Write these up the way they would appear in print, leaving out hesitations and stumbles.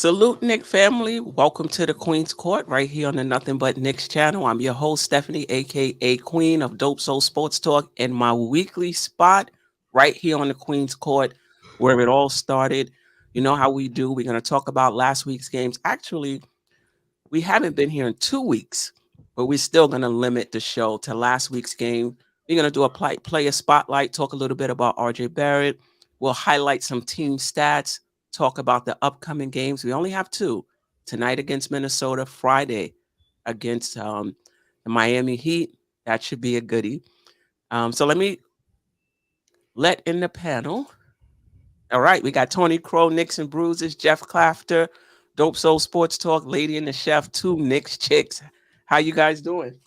Salute, Nick family. Welcome to the Queen's Court right here on the Nothing But Knicks channel. I'm your host, Stephanie, aka Queen of Dope Soul Sports Talk, and my weekly spot right here on the Queen's Court where it all started. You know how we do. We're going to talk about last week's games. Actually, we haven't been here in 2 weeks, but we're still going to limit the show to last week's game. We're going to do a player spotlight, talk a little bit about RJ Barrett. We'll highlight some team stats, talk about the upcoming games. We only have two tonight against Minnesota, Friday against the Miami Heat. That should be a goodie. So let me let in the panel. All right, we got Tony Crow, Knicks and Bruises, Jeff Clafter, Dope Soul Sports Talk, Lady and the Chef, two Knicks chicks. How you guys doing?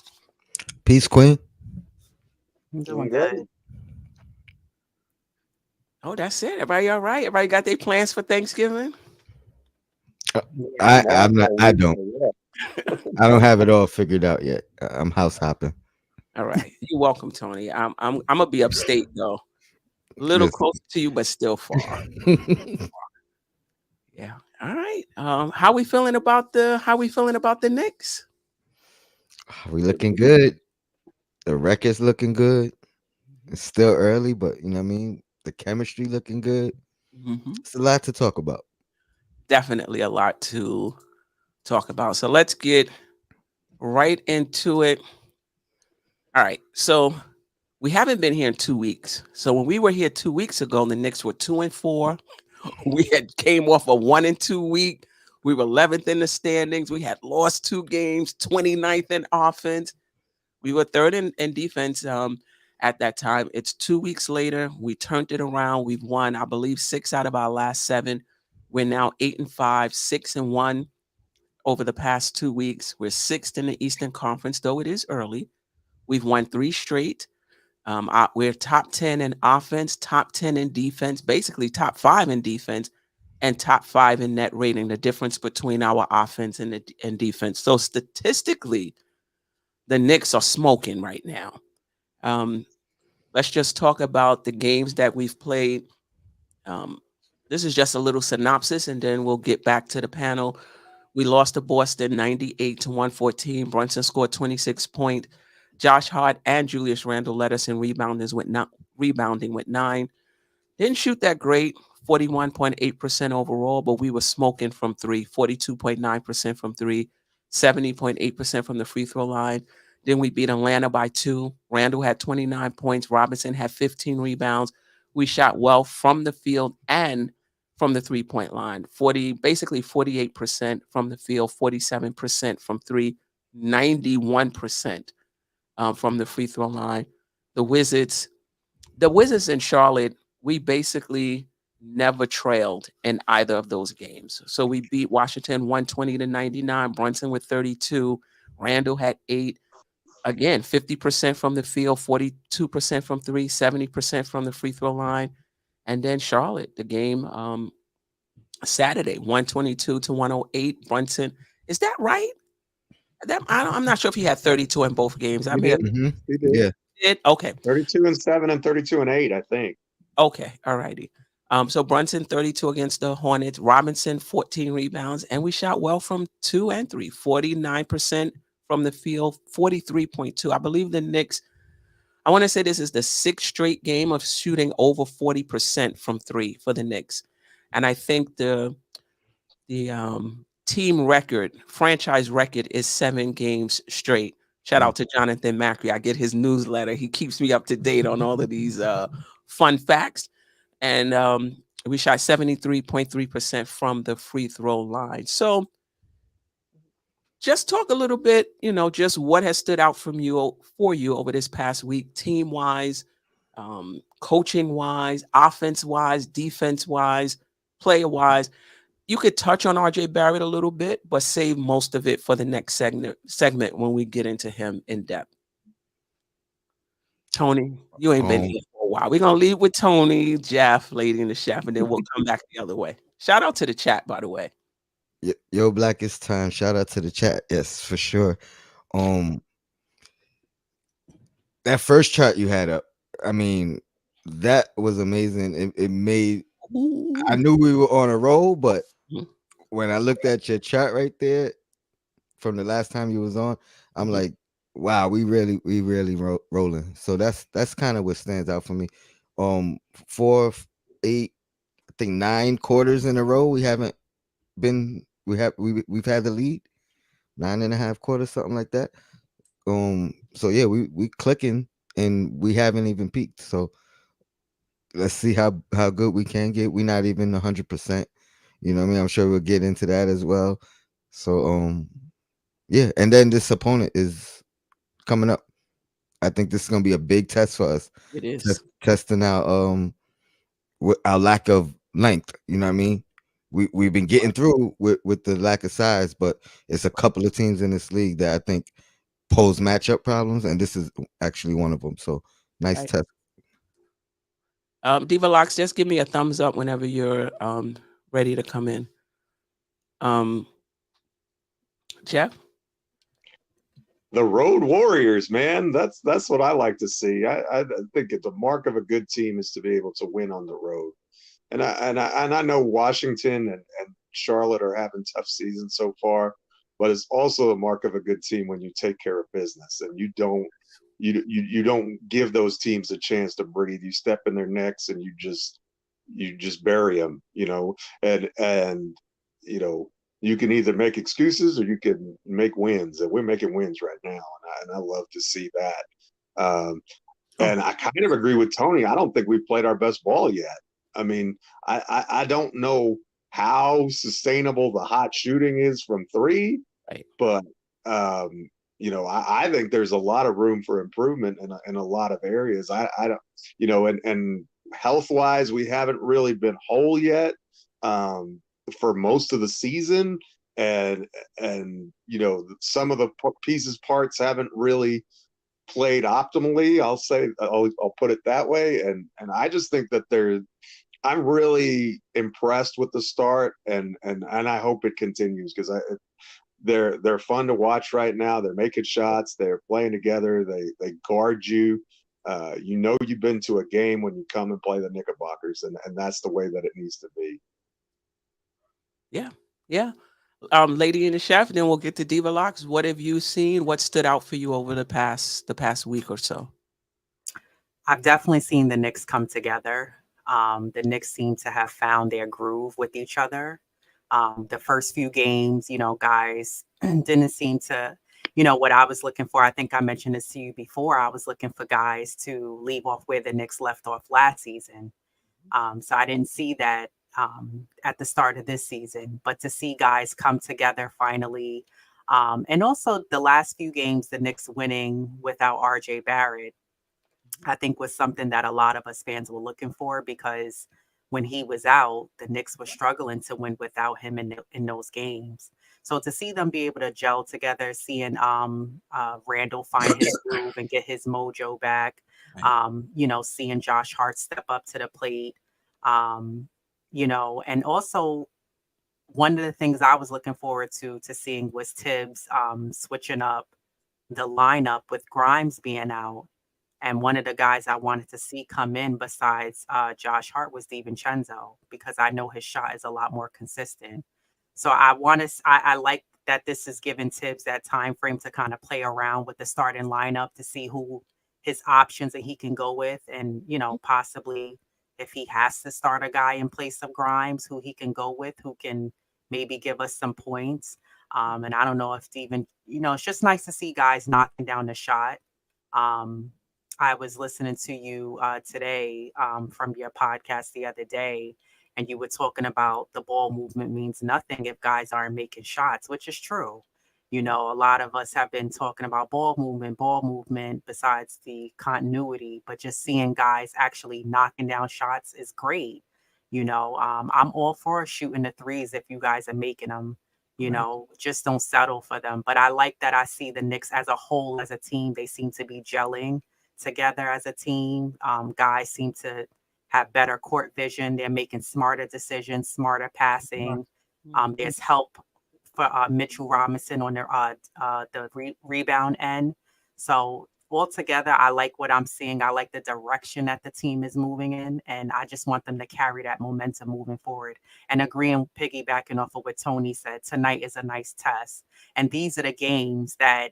Peace, Queen. I'm Doing doing good. good. Oh, that's it. Everybody all right? Everybody got their plans for Thanksgiving? I Yeah, I'm not. I don't. yeah. I don't have it all figured out yet. I'm house hopping. All right. You're welcome, Tony. I'm gonna be upstate though. A little Listen. closer to you, but still far. Yeah. All right. How we feeling about the Knicks? We looking good. The record's looking good. It's still early, but you know what I mean. The chemistry looking good. Mhm. It's a lot to talk about. Definitely a lot to talk about. So let's get right into it. All right. So we haven't been here in 2 weeks. So when we were here 2 weeks ago, the Knicks were 2-4. We had came off a 1-2 week. We were 11th in the standings. We had lost two games, 29th in offense. We were third in defense at that time. It's 2 weeks later. We turned it around. We've won, I believe, six out of our last seven. We're now 8-5, 6-1 over the past 2 weeks. We're sixth in the Eastern Conference, though it is early. We've won three straight. We're top 10 in offense, top 10 in defense, basically top five in defense, and top five in net rating. The difference between our offense and defense. So statistically, the Knicks are smoking right now. Um, let's just talk about the games that we've played. Um, this is just a little synopsis, and then we'll get back to the panel. We lost to Boston 98-114. Brunson scored 26 points. Josh Hart and Julius Randle led us in rebounding with nine. Didn't shoot that great, 41.8% overall, but we were smoking from three, 42.9% from three, 70.8% from the free throw line. Then we beat Atlanta by two. Randall had 29 points. Robinson had 15 rebounds. We shot well from the field and from the 3-point line. Basically 48% from the field, 47% from three, 91% from the free throw line. The Wizards, the Wizards in Charlotte, we basically never trailed in either of those games. So we beat Washington 120-99, Brunson with 32, Randall had eight. Again, 50% from the field, 42% from three, 70% from the free throw line. And then Charlotte, the game Saturday, 122-108, Brunson. Is that right? I'm not sure if he had 32 in both games. I We may have did. Hmm. We did. Yeah. did. Okay. 32-7 and 32-8, I think. Okay, all righty. So Brunson 32 against the Hornets, Robinson 14 rebounds, and we shot well from two and three, 49% from the field, 43.2. I believe the Knicks, I want to say this is the sixth straight game of shooting over 40% from three for the Knicks. And I think the team record, franchise record is 7 games straight. Shout out to Jonathan Macri. I get his newsletter. He keeps me up to date on all of these fun facts. And we shot 73.3% from the free throw line. So just talk a little bit, just what has stood out for you over this past week, team wise, coaching wise, offense wise, defense wise, player wise. You could touch on RJ Barrett a little bit, but save most of it for the next segment when we get into him in depth. Tony, you ain't been Um. here for a while. We're gonna leave with Tony, Jeff, Lady and the Chef, and then we'll come back the other way. Shout out to the chat, by the way. Yo, Blackest Time. Shout out to the chat. Yes, for sure. Um. That first chart you had up. I mean, that was amazing. It made. I Ooh. knew we were on a roll, but when I looked at your chart right there from the last time you was on, I'm Mhm. like, wow, we really rolling. So that's kind of what stands out for me. Four, 8, I think 9 quarters in a row we haven't been we've had the lead 9.5 quarters, something like that. So yeah, we clicking and we haven't even peaked. So let's see how good we can get. We're not even 100%. You know what I mean? I'm sure we'll get into that as well. So yeah, and then this opponent is coming up. I think this is gonna be a big test for us, It is. testing out our lack of length. You know what I mean? We've been getting through with the lack of size, but it's a couple of teams in this league that I think pose matchup problems, and this is actually one of them. So nice Right. test. Diva Locks, just give me a thumbs up whenever you're ready to come in. Um, Jeff? The Road Warriors, man. That's what I like to see. I think the mark of a good team is to be able to win on the road. And I know Washington and Charlotte are having tough seasons so far, but it's also the mark of a good team when you take care of business and you don't give those teams a chance to breathe. You step in their necks and you just bury them, and you know you can either make excuses or you can make wins, and we're making wins right now, and I love to see that. Oh, And I kind of agree with Tony. I don't think we've played our best ball yet. I mean, I don't know how sustainable the hot shooting is from three, right. but I think there's a lot of room for improvement in a lot of areas. I don't, and health wise, we haven't really been whole yet for most of the season, and some of the pieces parts haven't really played optimally. I'll put it that way, and I just think that I'm really impressed with the start, and I hope it continues because they're fun to watch right now. They're making shots. They're playing together. They guard you. You've been to a game when you come and play the Knickerbockers, and that's the way that it needs to be. Yeah. Yeah. Lady and the Chef, then we'll get to Diva Locks. What have you seen? What stood out for you over the past week or so? I've definitely seen the Knicks come together. The Knicks seem to have found their groove with each other. The first few games, guys didn't seem to, what I was looking for. I think I mentioned this to you before. I was looking for guys to leave off where the Knicks left off last season. So I didn't see that at the start of this season, but to see guys come together finally. And also the last few games, the Knicks winning without RJ Barrett, I think was something that a lot of us fans were looking for because when he was out, the Knicks were struggling to win without him in those games. So to see them be able to gel together, seeing Randall find his groove and get his mojo back, Right. seeing Josh Hart step up to the plate, um, and also one of the things I was looking forward to seeing was Tibbs switching up the lineup with Grimes being out. And one of the guys I wanted to see come in besides Josh Hart was DiVincenzo because I know his shot is a lot more consistent. So I like that this is giving Tibbs that time frame to kind of play around with the starting lineup to see who his options that he can go with, and possibly if he has to start a guy in place of Grimes, who he can go with, who can maybe give us some points. And I don't know if Steven, it's just nice to see guys knocking down the shot. Um, I was listening to you today from your podcast the other day, and you were talking about the ball movement means nothing if guys aren't making shots, which is true. A lot of us have been talking about ball movement, besides the continuity, but just seeing guys actually knocking down shots is great. I'm all for shooting the threes if you guys are making them. Right. Just don't settle for them. But I like that I see the Knicks as a whole, as a team. They seem to be gelling together as a team. Guys seem to have better court vision. They're making smarter decisions, smarter passing. Mhm. There's help for Mitchell Robinson on the rebound end. So altogether, I like what I'm seeing. I like the direction that the team is moving in, and I just want them to carry that momentum moving forward. And agreeing, piggybacking off of what Tony said, tonight is a nice test. And these are the games that,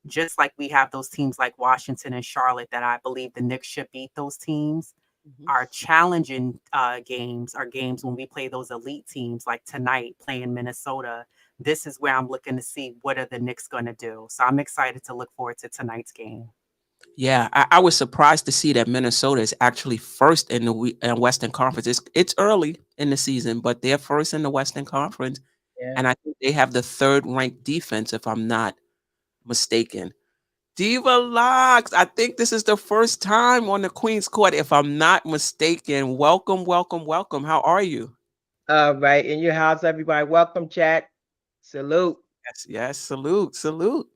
just like we have those teams like Washington and Charlotte, that I believe the Knicks should beat those teams. Mhm. Our challenging games are games when we play those elite teams like tonight playing Minnesota. This is where I'm looking to see what are the Knicks going to do. So I'm excited to look forward to tonight's game. Yeah, I was surprised to see that Minnesota is actually first in the Western Conference. It's early in the season, but they're first in the Western Conference, Yeah. and I think they have the third ranked defense, if I'm not mistaken. Diva Locks, I think this is the first time on the Queen's Court, if I'm not mistaken. Welcome, welcome, welcome. How are you? All right. In your house, everybody. Welcome, chat. Salute. Yes, yes. Salute, salute.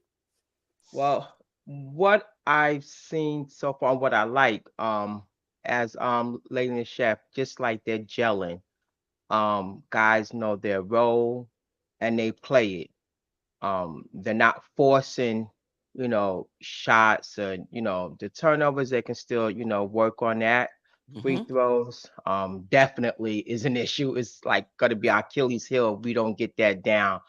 Well, what I've seen so far, what I like, as Lady and Chef, just like they're gelling. Guys know their role and they play it. They're not forcing, shots and the turnovers. They can still, work on that. Free Hmm. throws, definitely is an issue. It's like gonna be our Achilles heel if we don't get that down.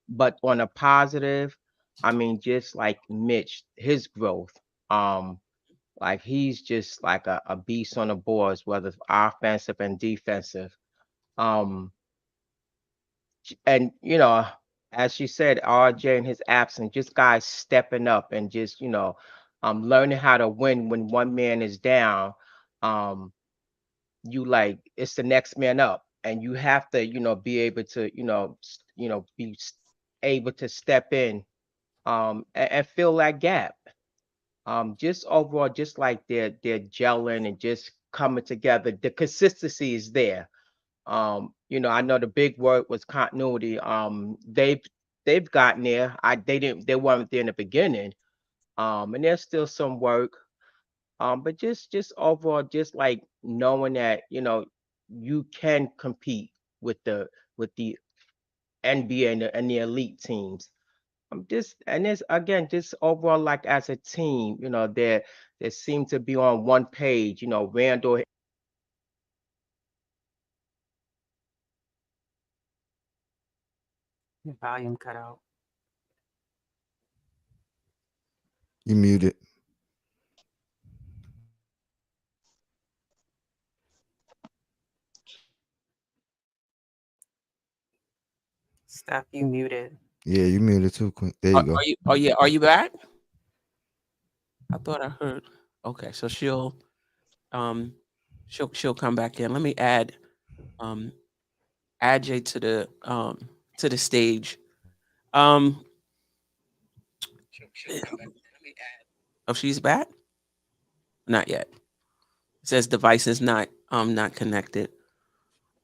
But on a positive, I mean, just like Mitch, his growth, like he's just like a beast on the boards, whether it's offensive and defensive. Um, and as she said, RJ in his absence, just guys stepping up and just learning how to win when one man is down. Um, you like it's the next man up, and you have to be able to able to step in and fill that gap. Just overall, just like they're gelling and just coming together. The consistency is there. I know the big word was continuity. They've gotten there. They weren't there in the beginning. And there's still some work. But just overall, just like knowing that, you can compete with the NBA and the elite teams. Just and it's again just overall like as a team, they seem to be on one page. Randall. Your volume cut out. You muted. Steph, you muted. Yeah, you muted too, Queen. There you go. Are you? Oh yeah. Are you back? I thought I heard. Okay, so um she'll come back in. Let me um add Jay to the stage. Um, oh, she's back? Not yet. It says device is not connected.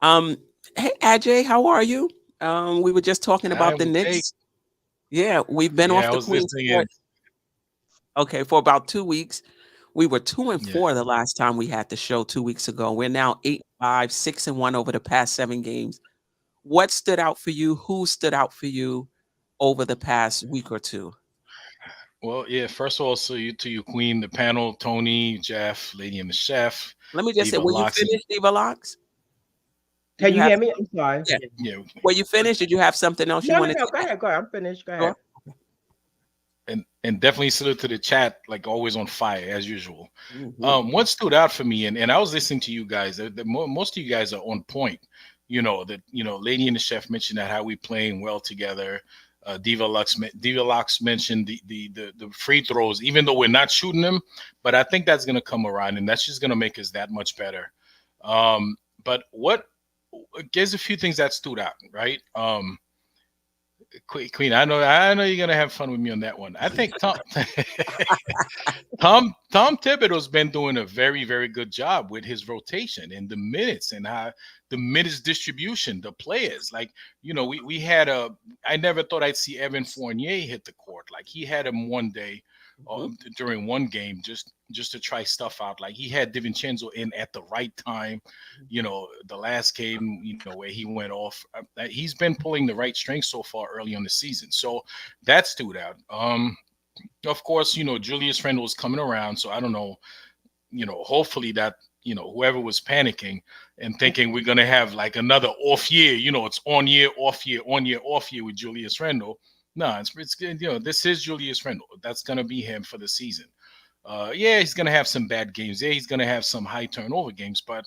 Um, hey Ajay, how are you? We were just talking about the I'm great. Knicks. Yeah, we've been off Yeah, I the was Queen's listening Court. in. Okay, for about 2 weeks. We were two and Yeah. four the last time we had the show 2 weeks ago. We're now 8-5, 6-1 over the past 7 games. What stood out for you? Who stood out for you over the past week or two? Well, yeah. First of all, so you to you, Queen, the panel, Tony, Jeff, Lady and the Chef, Let me just say, Diva were you Locks, and finished, Diva Locks? Did Can you you have hear me? I'm sorry. yeah? yeah, Were you finished? Did you have something else you No, no, wanted no. to Go add? ahead. Go ahead. I'm finished. Go Sure. ahead. and definitely salute to the chat, like always on fire as usual. Mhm. What stood out for me, and I was listening to you guys. Most of you guys are on point. Lady and the Chef mentioned that how we playing well together. Diva Lux mentioned the free throws, even though we're not shooting them, but I think that's gonna come around, and that's just gonna make us that much better. But what there's a few things that stood out, right? Queen, I know you're gonna have fun with me on that one. I think Tom Tom Thibodeau's been doing a very, very good job with his rotation and the minutes and how the minutes distribution, the players. Like, we had I never thought I'd see Evan Fournier hit the court. Like he had him one day Mhm. during one game just to try stuff out. Like he had DiVincenzo in at the right time. The last game, where he went off. He's been pulling the right strength so far early on the season. So that stood out. Of course, Julius Randle is coming around, so I don't know. Hopefully that whoever was panicking and thinking we're gonna have like another off year. It's on year, off year, on year, off year with Julius Randle. No, it's good. This is Julius Randle. That's gonna be him for the season. Yeah, he's gonna have some bad games. Yeah, he's gonna have some high turnover games, but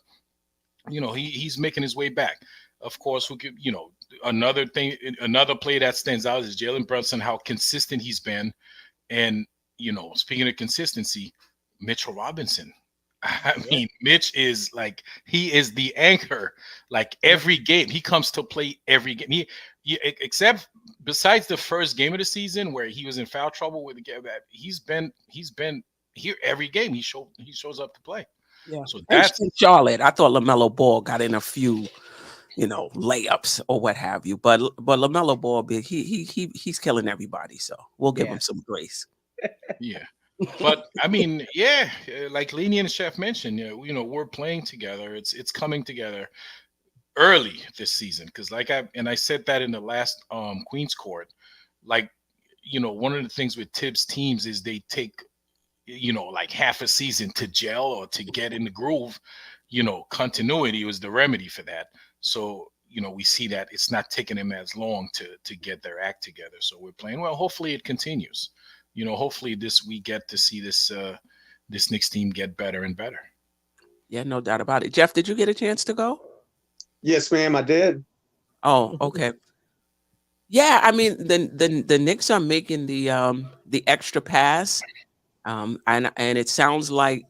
he's making his way back. Of course, who could another thing, another play that stands out is Jalen Brunson, how consistent he's been, and speaking of consistency, Mitchell Robinson. I mean, Mitch is like he is the anchor. Like every game, he comes to play every game. Except besides the first game of the season where he was in foul trouble with the game, he's been here every game. He shows up to play. Yeah. So And that's in Charlotte, I thought LaMelo Ball got in a few, layups or what have you. But LaMelo Ball, he's killing everybody. So we'll give him Yes. some grace. yeah. But I mean, yeah, like Lenny and Chef mentioned, we're playing together. It's coming together early this season because I said that in the last Queens Court, like one of the things with Tibbs teams is they take like half a season to gel or to get in the groove. Continuity was the remedy for that. So we see that it's not taking them as long to get their act together. So we're playing well. Hopefully it continues. Hopefully we get to see this Knicks team get better and better. Yeah, no doubt about it. Jeff, did you get a chance to go? Yes, ma'am, I did. Oh, okay. Yeah, I mean the Knicks are making the extra pass. And it sounds like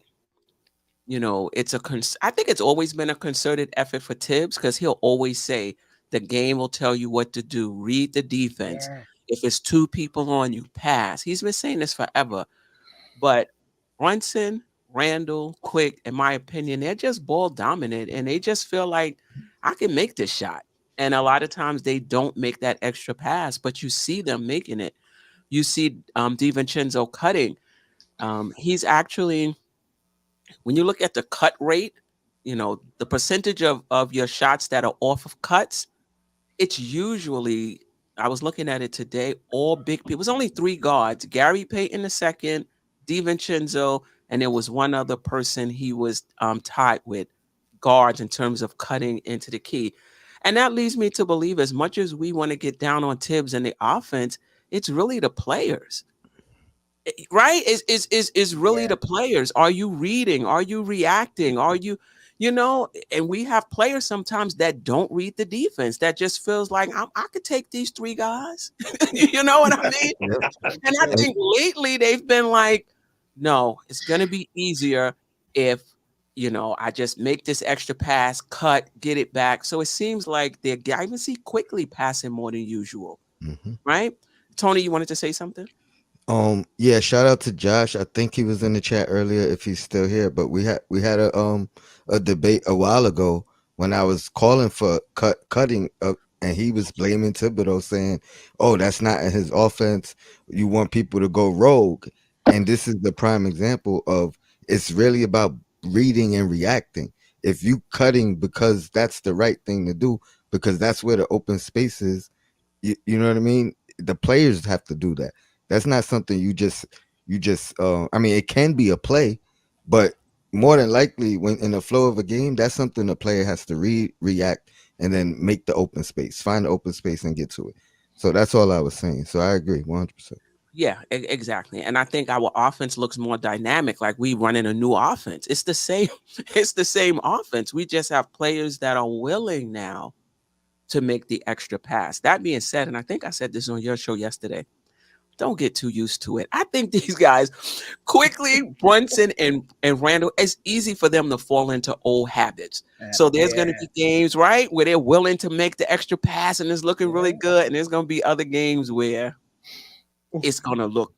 I think it's always been a concerted effort for Tibbs because he'll always say the game will tell you what to do. Read the defense. Yeah. If it's two people on you, pass. He's been saying this forever. But Brunson, Randall, Quick, in my opinion, they're just ball dominant and they just feel like I can make this shot. And a lot of times they don't make that extra pass, but you see them making it. You see DiVincenzo cutting. He's actually, when you look at the cut rate, the percentage of your shots that are off of cuts, it's usually, I was looking at it today, all big people. It was only three guards, Gary Payton the second, DiVincenzo, and there was one other person he was tied with guards in terms of cutting into the key. And that leads me to believe as much as we want to get down on Tibbs and the offense, it's really the players. Right? Is really Yeah. the players. Are you reading? Are you reacting? Are you, and we have players sometimes that don't read the defense, that just feels like I could take these three guys. You know what I mean? Yep. And I think lately they've been like, no, it's gonna be easier if I just make this extra pass, cut, get it back. So it seems like I even see quickly passing more than usual, Mhm. right? Tony, you wanted to say something? Yeah, shout out to Josh. I think he was in the chat earlier if he's still here, but we had a debate a while ago when I was calling for cutting up and he was blaming Thibodeau saying, "Oh, that's not in his offense. You want people to go rogue." And this is the prime example of it's really about reading and reacting. If you cutting because that's the right thing to do because that's where the open space is, you know what I mean? The players have to do that. That's not something I mean, it can be a play, but more than likely when in the flow of a game, that's something the player has to react and then make the open space, find the open space and get to it. So that's all I was saying. So I agree 100%. Yeah, exactly. And I think our offense looks more dynamic, like we running a new offense. It's the same, it's the same offense. We just have players that are willing now to make the extra pass. That being said, and I think I said this on your show yesterday, don't get too used to it. I think these guys quickly, Brunson and Randall, it's easy for them to fall into old habits. So there's going to Yeah. be games, right, where they're willing to make the extra pass and it's looking really Yeah. good. And there's going to be other games where it's going to look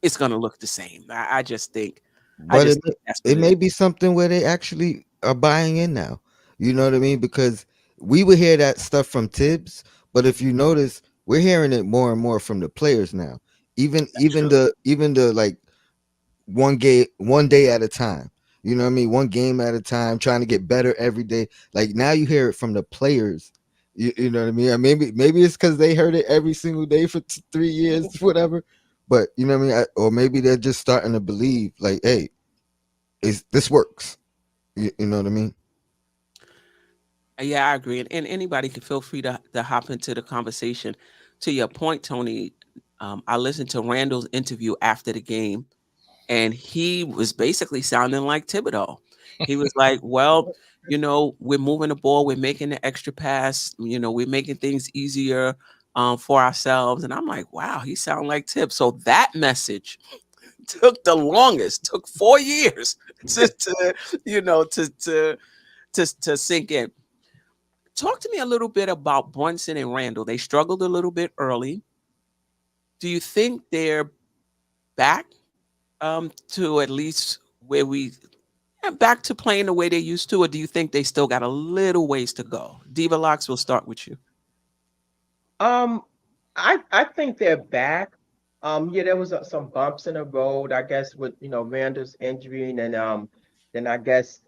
the same. I just think But that's what it it may is. be something where they actually are buying in now. You know what I mean? Because we would hear that stuff from Tibbs, but if you notice, we're hearing it more and more from the players now. Even the like one day at a time. You know what I mean? One game at a time, trying to get better every day. Like now you hear it from the players. You know what I mean? And maybe it's because they heard it every single day for 3 years, whatever. But you know what I mean? Or maybe they're just starting to believe, like, hey, this works. You know what I mean? Yeah, I agree. And anybody can feel free to hop into the conversation. To your point, Tony, I listened to Randall's interview after the game, and he was basically sounding like Thibodeau. He was like, well, we're moving the ball, we're making the extra pass, we're making things easier for ourselves. And I'm like, wow, he sounds like Tip. So that message took the longest, took 4 years to to sink in. Talk to me a little bit about Brunson and Randall. They struggled a little bit early. Do you think they're back to at least where we back to playing the way they used to, or do you think they still got a little ways to go? Diva Locks, we'll start with you. Um, I think they're back. Yeah, there was some bumps in the road, I guess, with Randall's injury, and then I guess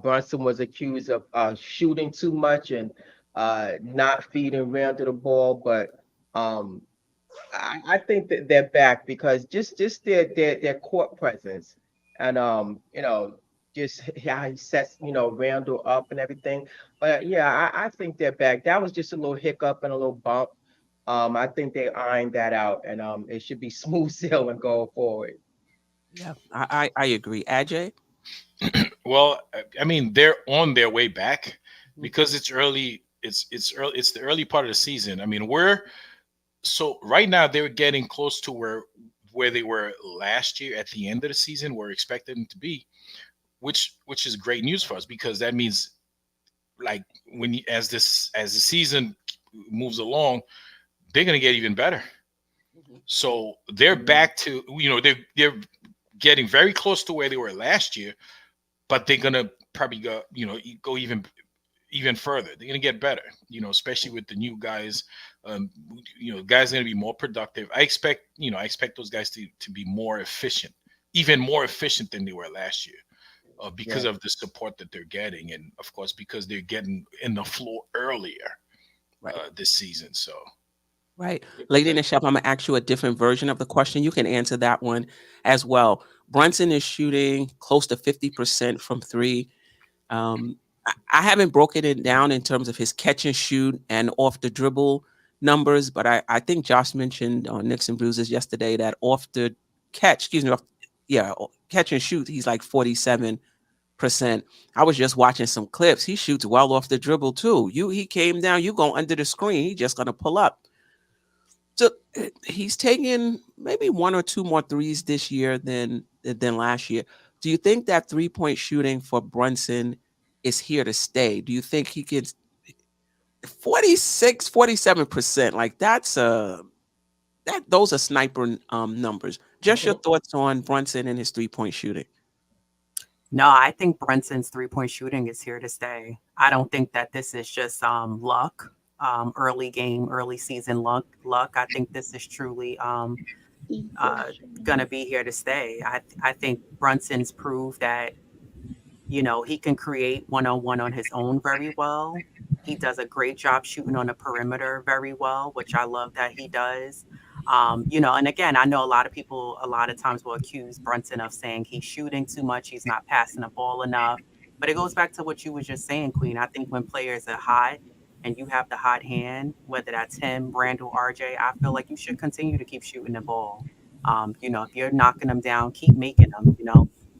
Brunson was accused of shooting too much and not feeding Randall the ball, but um, I think that they're back because just their court presence and just how he sets Randall up and everything. But yeah, I think they're back. That was just a little hiccup and a little bump. I think they ironed that out, and it should be smooth sailing going forward. Yeah, I agree. Ajay? Well, I mean, they're on their way back Mhm. because it's early. It's early. It's the early part of the season. I mean, we're so right now they're getting close to where they were last year at the end of the season. We're expecting them to be, which is great news for us because that means like as the season moves along, they're gonna get even better. Mhm. So they're back to they're getting very close to where they were last year, but they're gonna probably go even further. They're gonna get better, especially with the new guys. Guys are gonna be more productive. I expect those guys to be more efficient, even more efficient than they were last year, because Yeah. of the support that they're getting, and of course because they're getting in the floor earlier Right. this season. So Right. Lady in the shop, I'm gonna ask you a different version of the question. You can answer that one as well. Brunson is shooting close to 50% from three. I haven't broken it down in terms of his catch and shoot and off the dribble numbers, but I think Josh mentioned on Knicks and Bruises yesterday that off the catch, excuse me, catch and shoot, he's like 47%. I was just watching some clips. He shoots well off the dribble too. He came down, you go under the screen, he just gonna pull up. So he's taken maybe one or two more threes this year than last year. Do you think that 3-point shooting for Brunson is here to stay? Do you think he gets 47%? Like those are sniper numbers. Just your thoughts on Brunson and his 3-point shooting. No, I think Brunson's 3-point shooting is here to stay. I don't think that this is just luck, early game, early season luck. I think this is truly gonna be here to stay. I think Brunson's proved that he can create one-on-one on his own very well. He does a great job shooting on the perimeter very well, which I love that he does. And again, I know a lot of people a lot of times will accuse Brunson of saying he's shooting too much, he's not passing the ball enough. But it goes back to what you were just saying, Queen. I think when players are hot and you have the hot hand, whether that's him, Randall, RJ, I feel like you should continue to keep shooting the ball. If you're knocking them down, keep making them,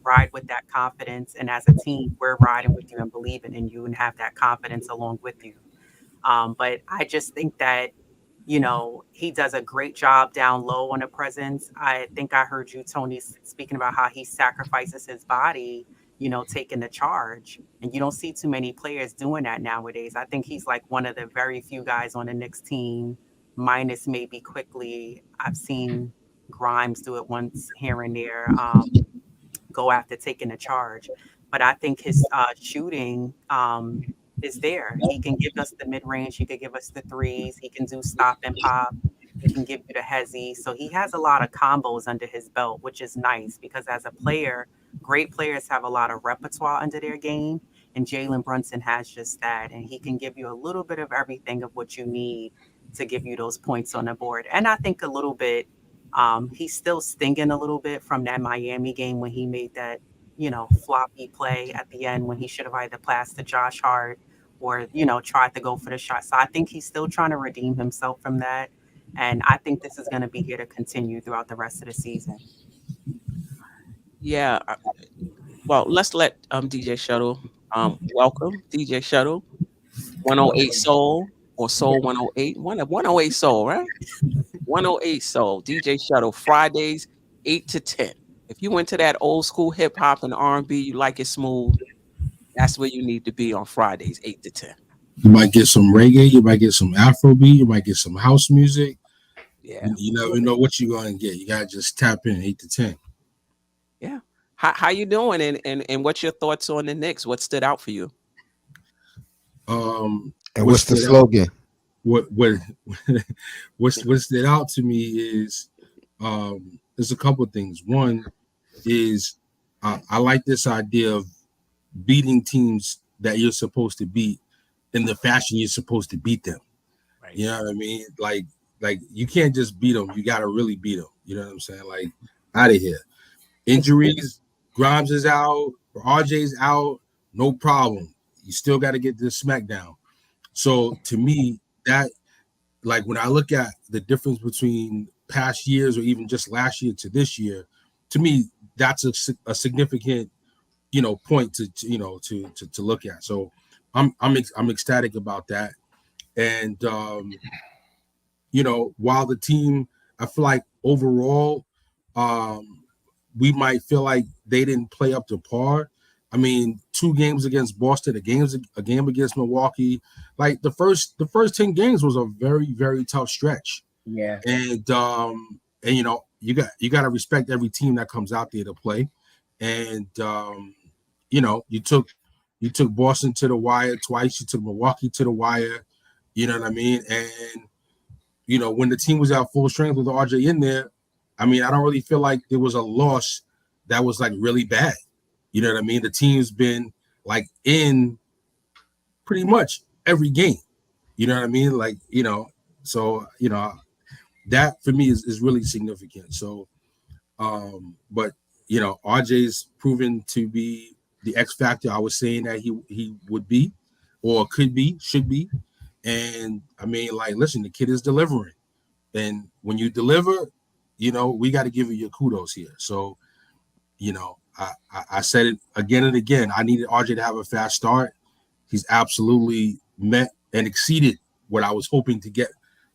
ride with that confidence. And as a team, we're riding with you and believing in you and have that confidence along with you. But I just think that, he does a great job down low on the presence. I think I heard you, Tony, speaking about how he sacrifices his body, taking the charge. And you don't see too many players doing that nowadays. I think he's like one of the very few guys on the Knicks team, minus maybe quickly. I've seen Grimes do it once here and there. Go after taking the charge. But I think his shooting is there. He can give us the mid range. He could give us the threes. He can do stop and pop. He can give you the hezzy. So he has a lot of combos under his belt, which is nice because as a player, great players have a lot of repertoire under their game. And Jalen Brunson has just that. And he can give you a little bit of everything of what you need to give you those points on the board. And I think a little bit He's still stinging a little bit from that Miami game when he made that, floppy play at the end when he should have either passed to Josh Hart or, tried to go for the shot. So I think he's still trying to redeem himself from that. And I think this is going to be here to continue throughout the rest of the season. Yeah. Well, let's let DJ Shuttle welcome DJ Shuttle 108 Soul or Soul 108 108 Soul, right? 108 Soul DJ Shuttle Fridays 8 to 10. If you went to that old school hip hop and R&B, you like it smooth, that's where you need to be on Fridays 8 to 10. You might get some reggae, you might get some Afrobeat, you might get some house music. Yeah. You never know what you're gonna get. You gotta just tap in 8 to 10. Yeah. How you doing and what's your thoughts on the Knicks? What stood out for you? And what's the slogan? What stood out to me is there's a couple of things. One is I like this idea of beating teams that you're supposed to beat in the fashion you're supposed to beat them. Right. You know what I mean? Like you can't just beat them. You got to really beat them. You know what I'm saying? Like, out of here. Injuries, Grimes is out, RJ's out, no problem. You still got to get this SmackDown. So to me, that, like, when I look at the difference between past years or even just last year to this year, to me, that's a significant, point to look at. So I'm ecstatic about that. And while the team, I feel like overall, we might feel like they didn't play up to par. I mean, 2 games against Boston, a game against Milwaukee. Like the first 10 games was a very, very tough stretch. Yeah. And you got to respect every team that comes out there to play. And you took Boston to the wire twice. You took Milwaukee to the wire. You know what I mean? And when the team was at full strength with RJ in there, I mean, I don't really feel like there was a loss that was like really bad. You know what I mean? The team's been like in pretty much every game. You know what I mean? Like, so, that for me is really significant. So, but, RJ's proven to be the X factor I was saying that he would be or could be, should be. And I mean, like, listen, the kid is delivering. And when you deliver, we got to give you your kudos here. So, I said it again and again. I needed RJ to have a fast start. He's absolutely met and exceeded what I was hoping to get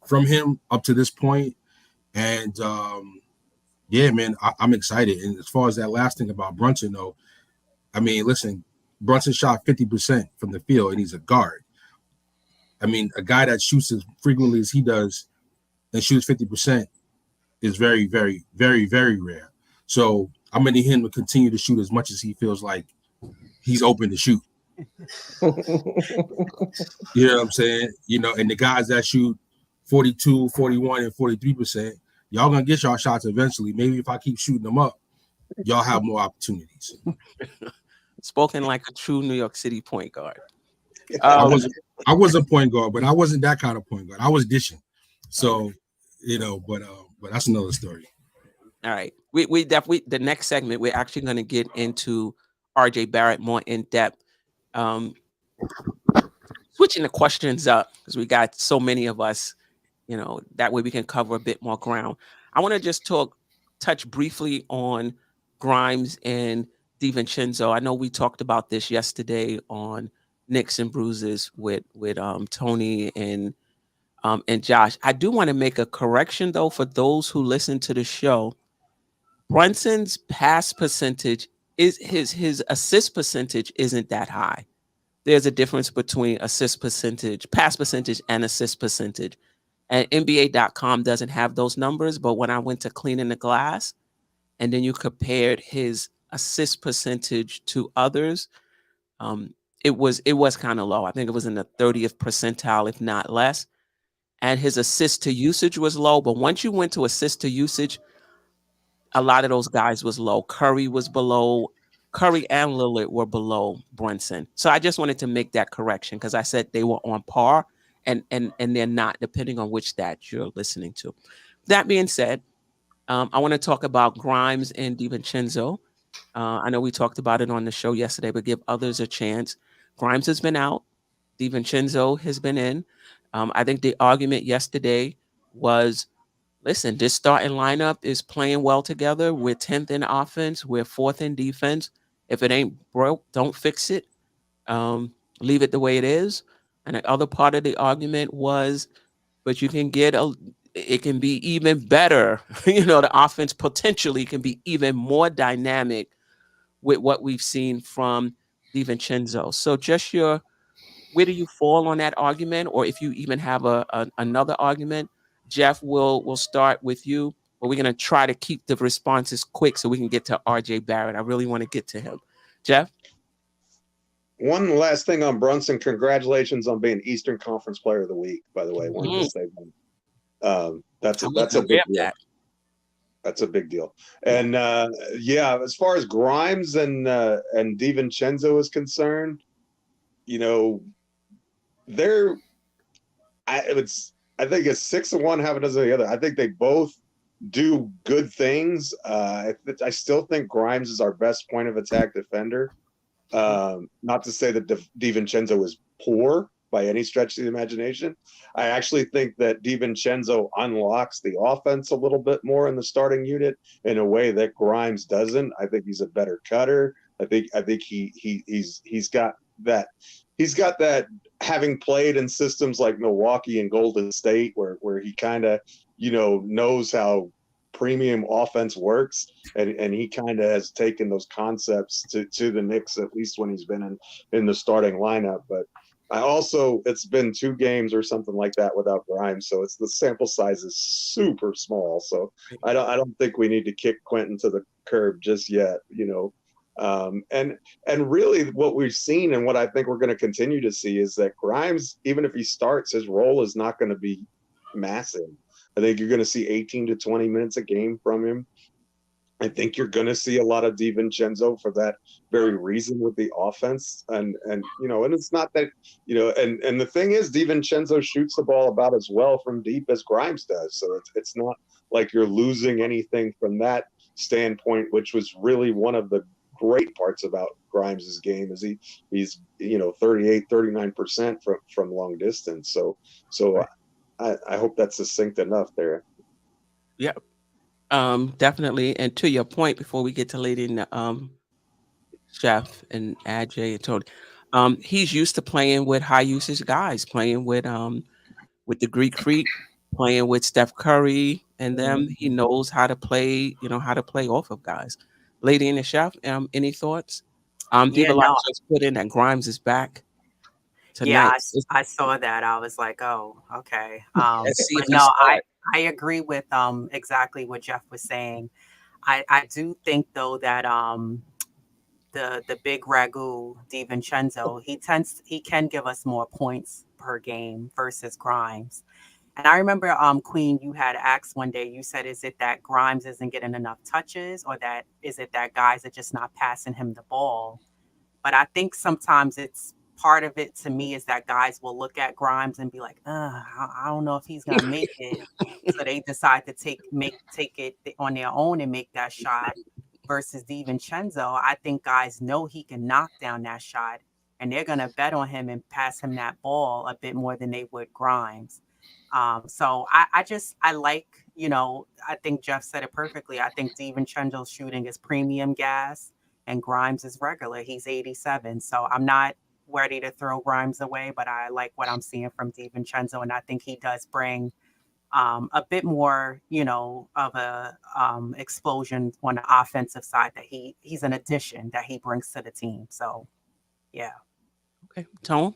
from him up to this point. And yeah, man, I'm excited. And as far as that last thing about Brunson, though, I mean, listen, Brunson shot 50% from the field, and he's a guard. I mean, a guy that shoots as frequently as he does and shoots 50% is very, very, very, very rare. So I'm going to need him to continue to shoot as much as he feels like he's open to shoot. You know what I'm saying? And the guys that shoot 42, 41, and 43%, y'all going to get y'all shots eventually. Maybe if I keep shooting them up, y'all have more opportunities. Spoken like a true New York City point guard. I was a point guard, but I wasn't that kind of point guard. I was dishing. So, but that's another story. All right. We definitely, the next segment, we're actually going to get into RJ Barrett more in depth. Switching the questions up because we got so many of us, that way we can cover a bit more ground. I want to just touch briefly on Grimes and DiVincenzo. I know we talked about this yesterday on Knicks and Bruises with Tony and Josh. I do want to make a correction though for those who listen to the show. Brunson's pass percentage is his assist percentage isn't that high. There's a difference between assist percentage, pass percentage, and assist percentage. And NBA.com doesn't have those numbers, but when I went to cleaning the glass, and then you compared his assist percentage to others, it was kind of low. I think it was in the 30th percentile, if not less. And his assist to usage was low, but once you went to assist to usage, a lot of those guys was low. Curry and Lillard were below Brunson. So I just wanted to make that correction because I said they were on par, and they're not, depending on which stat you're listening to. That being said, I want to talk about Grimes and DiVincenzo. I know we talked about it on the show yesterday, but give others a chance. Grimes has been out. DiVincenzo has been in. I think the argument yesterday was, listen, this starting lineup is playing well together. We're 10th in offense. We're 4th in defense. If it ain't broke, don't fix it. Leave it the way it is. And the other part of the argument was, but you can get it can be even better. The offense potentially can be even more dynamic with what we've seen from DiVincenzo. So just where do you fall on that argument? Or if you even have another argument, Jeff, will start with you, but we're going to try to keep the responses quick so we can get to RJ Barrett. I really want to get to him. Jeff? One last thing on Brunson. Congratulations on being Eastern Conference Player of the Week, by the way. Wanted to say that's a big deal. That's a big deal. And as far as Grimes and DiVincenzo is concerned, I think it's 6 of one, half a dozen of the other. I think they both do good things. I still think Grimes is our best point of attack defender. Not to say that DiVincenzo is poor by any stretch of the imagination. I actually think that DiVincenzo unlocks the offense a little bit more in the starting unit in a way that Grimes doesn't. I think he's a better cutter. I think he's got that. He's got that, having played in systems like Milwaukee and Golden State, where he kind of knows how premium offense works, and he kind of has taken those concepts to the Knicks, at least when he's been in the starting lineup. But it's been 2 games or something like that without Grimes, so the sample size is super small. So I don't think we need to kick Quentin to the curb just yet. And really what we've seen and what I think we're going to continue to see is that Grimes, even if he starts, his role is not going to be massive. I think you're going to see 18 to 20 minutes a game from him. I think you're going to see a lot of DiVincenzo for that very reason with the offense. And it's not that, and the thing is, DiVincenzo shoots the ball about as well from deep as Grimes does. So it's not like you're losing anything from that standpoint, which was really one of the great parts about Grimes' game is he's 38, 39% from long distance. So I hope that's succinct enough there. Yeah, definitely. And to your point, before we get to Lady Chef and Ajay and Tony, he's used to playing with high usage guys, playing with the Greek Freak, playing with Steph Curry, and then he knows how to play, off of guys. Lady and the Chef, any thoughts? Diva just put in that Grimes is back tonight. Yeah, I saw that. I was like, oh, okay. But I agree with exactly what Jeff was saying. I do think though that the big ragu DiVincenzo, he can give us more points per game versus Grimes. And I remember, Queen, you had asked one day, you said, is it that Grimes isn't getting enough touches, or is it that guys are just not passing him the ball? But I think sometimes it's part of it, to me, is that guys will look at Grimes and be like, I don't know if he's going to make it. So they decide to take it on their own and make that shot. Versus DiVincenzo, I think guys know he can knock down that shot, and they're going to bet on him and pass him that ball a bit more than they would Grimes. So I like, I think Jeff said it perfectly. I think DiVincenzo's shooting is premium gas and Grimes is regular. He's 87. So I'm not ready to throw Grimes away, but I like what I'm seeing from DiVincenzo. And I think he does bring a bit more, of a explosion on the offensive side, that he's an addition that he brings to the team. So, yeah. Okay. Tone?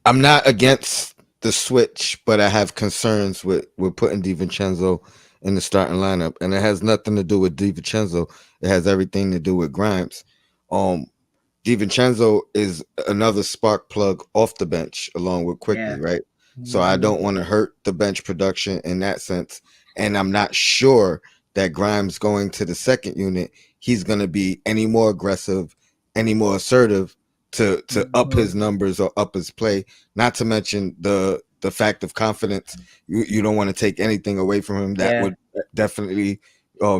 I'm not against the switch, but I have concerns with putting DiVincenzo in the starting lineup, and it has nothing to do with DiVincenzo. It has everything to do with Grimes. DiVincenzo is another spark plug off the bench along with Quickly, right? So I don't want to hurt the bench production in that sense, and I'm not sure that Grimes going to the second unit, he's going to be any more aggressive, any more assertive to up his numbers or up his play, not to mention the the fact of confidence. You don't want to take anything away from him. That Yeah. would definitely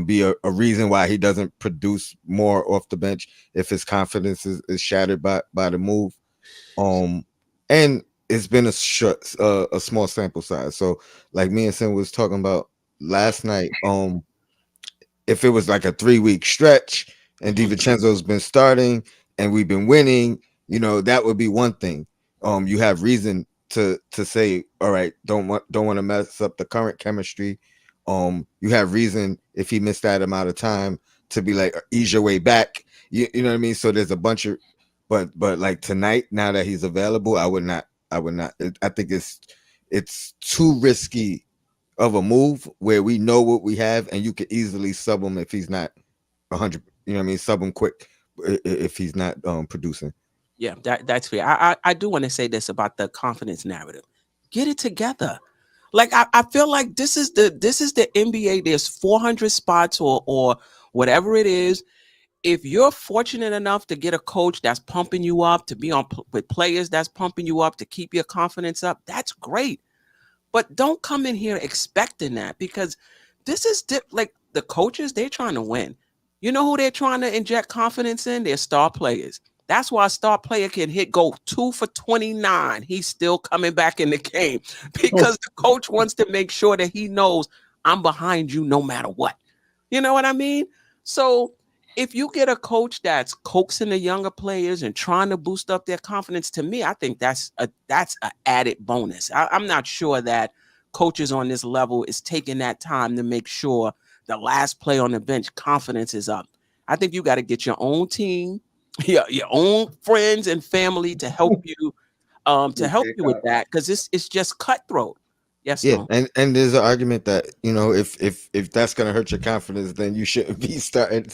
be a reason why he doesn't produce more off the bench if his confidence is shattered by the move. And it's been a small sample size. So like me and Sin was talking about last night, if it was like a 3-week stretch and DiVincenzo's been starting and we've been winning, that would be one thing. You have reason to say, all right, don't want to mess up the current chemistry. You have reason if he missed that amount of time to be like, ease your way back. You know what I mean? So there's a bunch of, but like tonight, now that he's available, I would not. I think it's too risky of a move where we know what we have, and you could easily sub him if he's not 100. You know what I mean? Sub him quick if he's not producing. Yeah, that's fair. I do want to say this about the confidence narrative. Get it together. Like I feel like this is the NBA. There's 400 spots or whatever it is. If you're fortunate enough to get a coach that's pumping you up, to be on with players that's pumping you up, to keep your confidence up, that's great. But don't come in here expecting that, because this is like the coaches, they're trying to win. You know who they're trying to inject confidence in? Their star players. That's why a star player can go 2 for 29. He's still coming back in the game because the coach wants to make sure that he knows I'm behind you no matter what. You know what I mean? So if you get a coach that's coaxing the younger players and trying to boost up their confidence, to me, I think that's an added bonus. I'm not sure that coaches on this level is taking that time to make sure the last play on the bench confidence is up. I think you got to get your own team, your own friends and family to help you with that, because it's just cutthroat. Yes, Yeah, no. and there's an argument that if that's gonna hurt your confidence, then you shouldn't be starting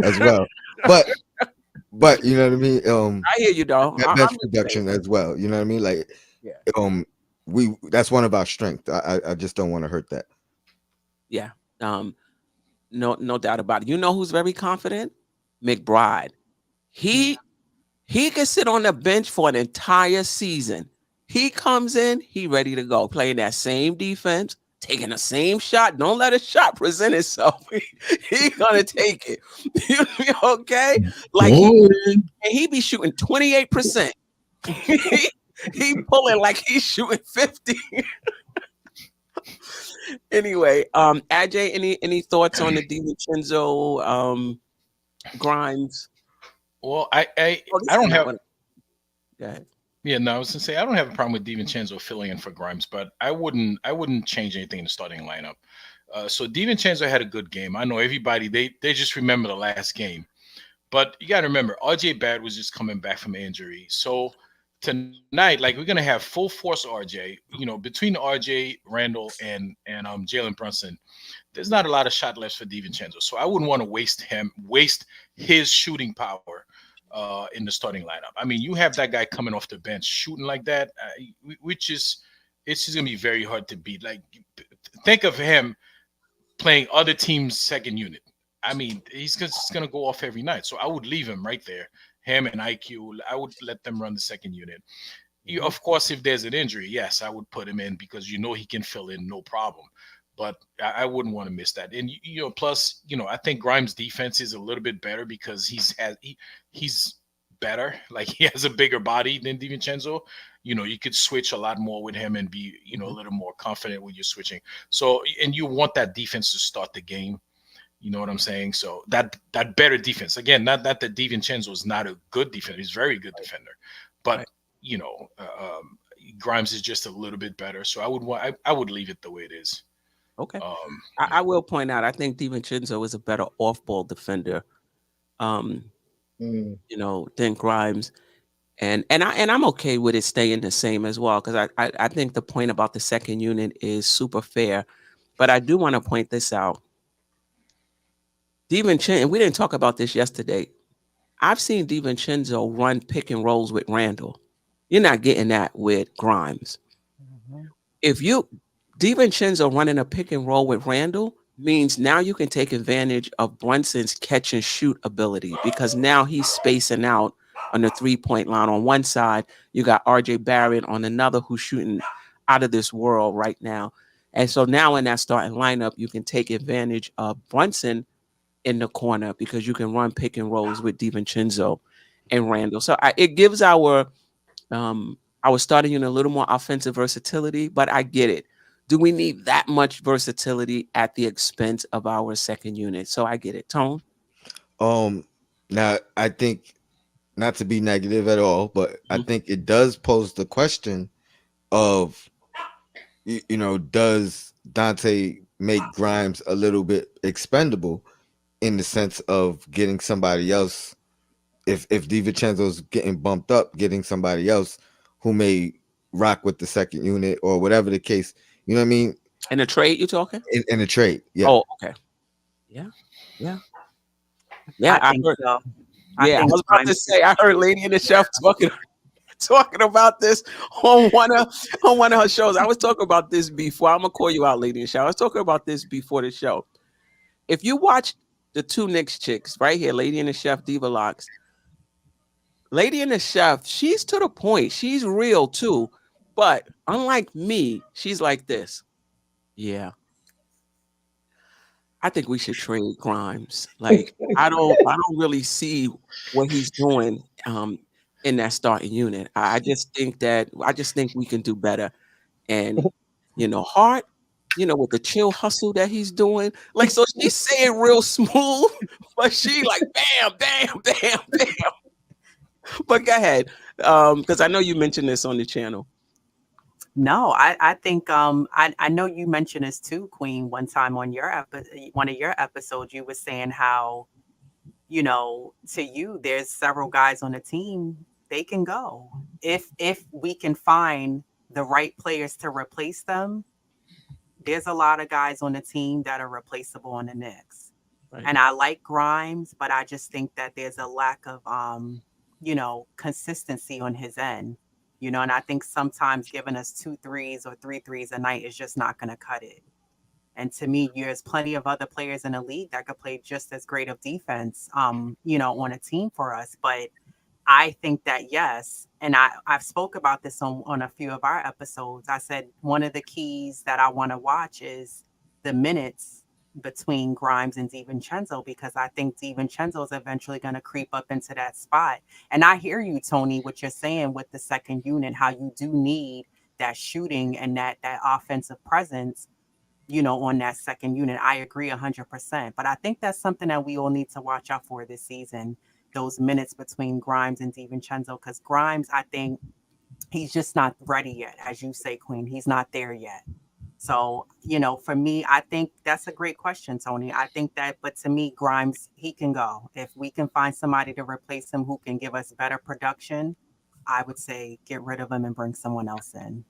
as well. But you know what I mean. I hear you, dog. That I'm bench just production saying. as well. You know what I mean. Like, Yeah. That's one of our strengths. I just don't want to hurt that. Yeah. No doubt about it. You know who's very confident? McBride. He can sit on the bench for an entire season. He comes in, he ready to go, playing that same defense, taking the same shot. Don't let a shot present itself. He gonna take it. Okay? Like he be shooting 28%. he pulling like he's shooting 50. Anyway, Ajay, any thoughts on the DiVincenzo Grimes? Well, Oh, I this don't is not have. one. Go ahead. Yeah, no, I was gonna say I don't have a problem with DiVincenzo filling in for Grimes, but I wouldn't change anything in the starting lineup. So DiVincenzo had a good game. I know everybody they just remember the last game, but you got to remember RJ Barrett was just coming back from injury. So tonight, like, we're gonna have full force RJ. Between RJ, Randall, and Jalen Brunson, there's not a lot of shot left for DiVincenzo. So I wouldn't want to waste his shooting power in the starting lineup. I mean, you have that guy coming off the bench shooting like that, which is it's just gonna be very hard to beat. Like, think of him playing other teams' second unit. I mean, he's just gonna go off every night. So I would leave him right there. Him and IQ, I would let them run the second unit. Of course, if there's an injury, yes, I would put him in because he can fill in no problem. But I wouldn't want to miss that. And plus, I think Grimes' defense is a little bit better because he's better. Like, he has a bigger body than DiVincenzo. You could switch a lot more with him and be a little more confident when you're switching. So, and you want that defense to start the game. You know what I'm saying? So that better defense, again, not that the DiVincenzo is not a good defender. He's a very good defender, but Right. Grimes is just a little bit better. So I would leave it the way it is. Okay. Yeah. I will point out, I think DiVincenzo is a better off-ball defender, than Grimes, and I'm okay with it staying the same as well, because I think the point about the second unit is super fair, but I do want to point this out. DiVincenzo, and we didn't talk about this yesterday. I've seen DiVincenzo run pick and rolls with Randall. You're not getting that with Grimes. If DiVincenzo running a pick and roll with Randall means now you can take advantage of Brunson's catch and shoot ability, because now he's spacing out on the 3-point line on one side. You got RJ Barrett on another who's shooting out of this world right now. And so now in that starting lineup, you can take advantage of Brunson in the corner because you can run pick and rolls with DiVincenzo and Randall. So it gives our starting unit a little more offensive versatility, but I get it. Do we need that much versatility at the expense of our second unit? So I get it. Tone? Now I think, not to be negative at all, but I Mhm. think it does pose the question of, does Dante make Grimes a little bit expendable in the sense of getting somebody else? If DiVincenzo's getting bumped up, getting somebody else who may rock with the second unit or whatever the case, you know what I mean? In a trade, you talking? In a trade, yeah. Oh, okay. Yeah. Yeah. Yeah. I think so. I Yeah, I think was about to Grimes. say I heard Lady and the Chef talking about this on one of her shows. I was talking about this before. I'm gonna call you out, Lady and Chef. I was talking about this before the show. If you watch the two Knicks chicks right here, Lady and the Chef, Diva Locks, Lady and the Chef, she's to the point. She's real too. But unlike me, she's like this. Yeah, I think we should trade Grimes. Like I don't really see what he's doing in that starting unit. I just think we can do better. And Hart, with the chill hustle that he's doing, like so she's saying real smooth, but she like bam, bam, bam, bam. But go ahead, because I know you mentioned this on the channel. No, I think I know you mentioned this too, Queen, one time on one of your episodes. You were saying how, to you there's several guys on the team, they can go if we can find the right players to replace them. There's a lot of guys on the team that are replaceable on the Knicks. Right. And I like Grimes, but I just think that there's a lack of consistency on his end. And I think sometimes giving us 2 threes or 3 threes a night is just not going to cut it. And to me, there's plenty of other players in the league that could play just as great of defense, on a team for us. But I think that yes, and I've spoke about this on a few of our episodes. I said one of the keys that I want to watch is the minutes between Grimes and DiVincenzo, because I think DiVincenzo is eventually going to creep up into that spot. And I hear you, Tony, what you're saying with the second unit, how you do need that shooting and that offensive presence, on that second unit. I agree 100%. But I think that's something that we all need to watch out for this season, those minutes between Grimes and DiVincenzo, because Grimes, I think he's just not ready yet. As you say, Queen, he's not there yet. So, for me, I think that's a great question, Tony. I think that, but to me, Grimes, he can go. If we can find somebody to replace him who can give us better production, I would say get rid of him and bring someone else in.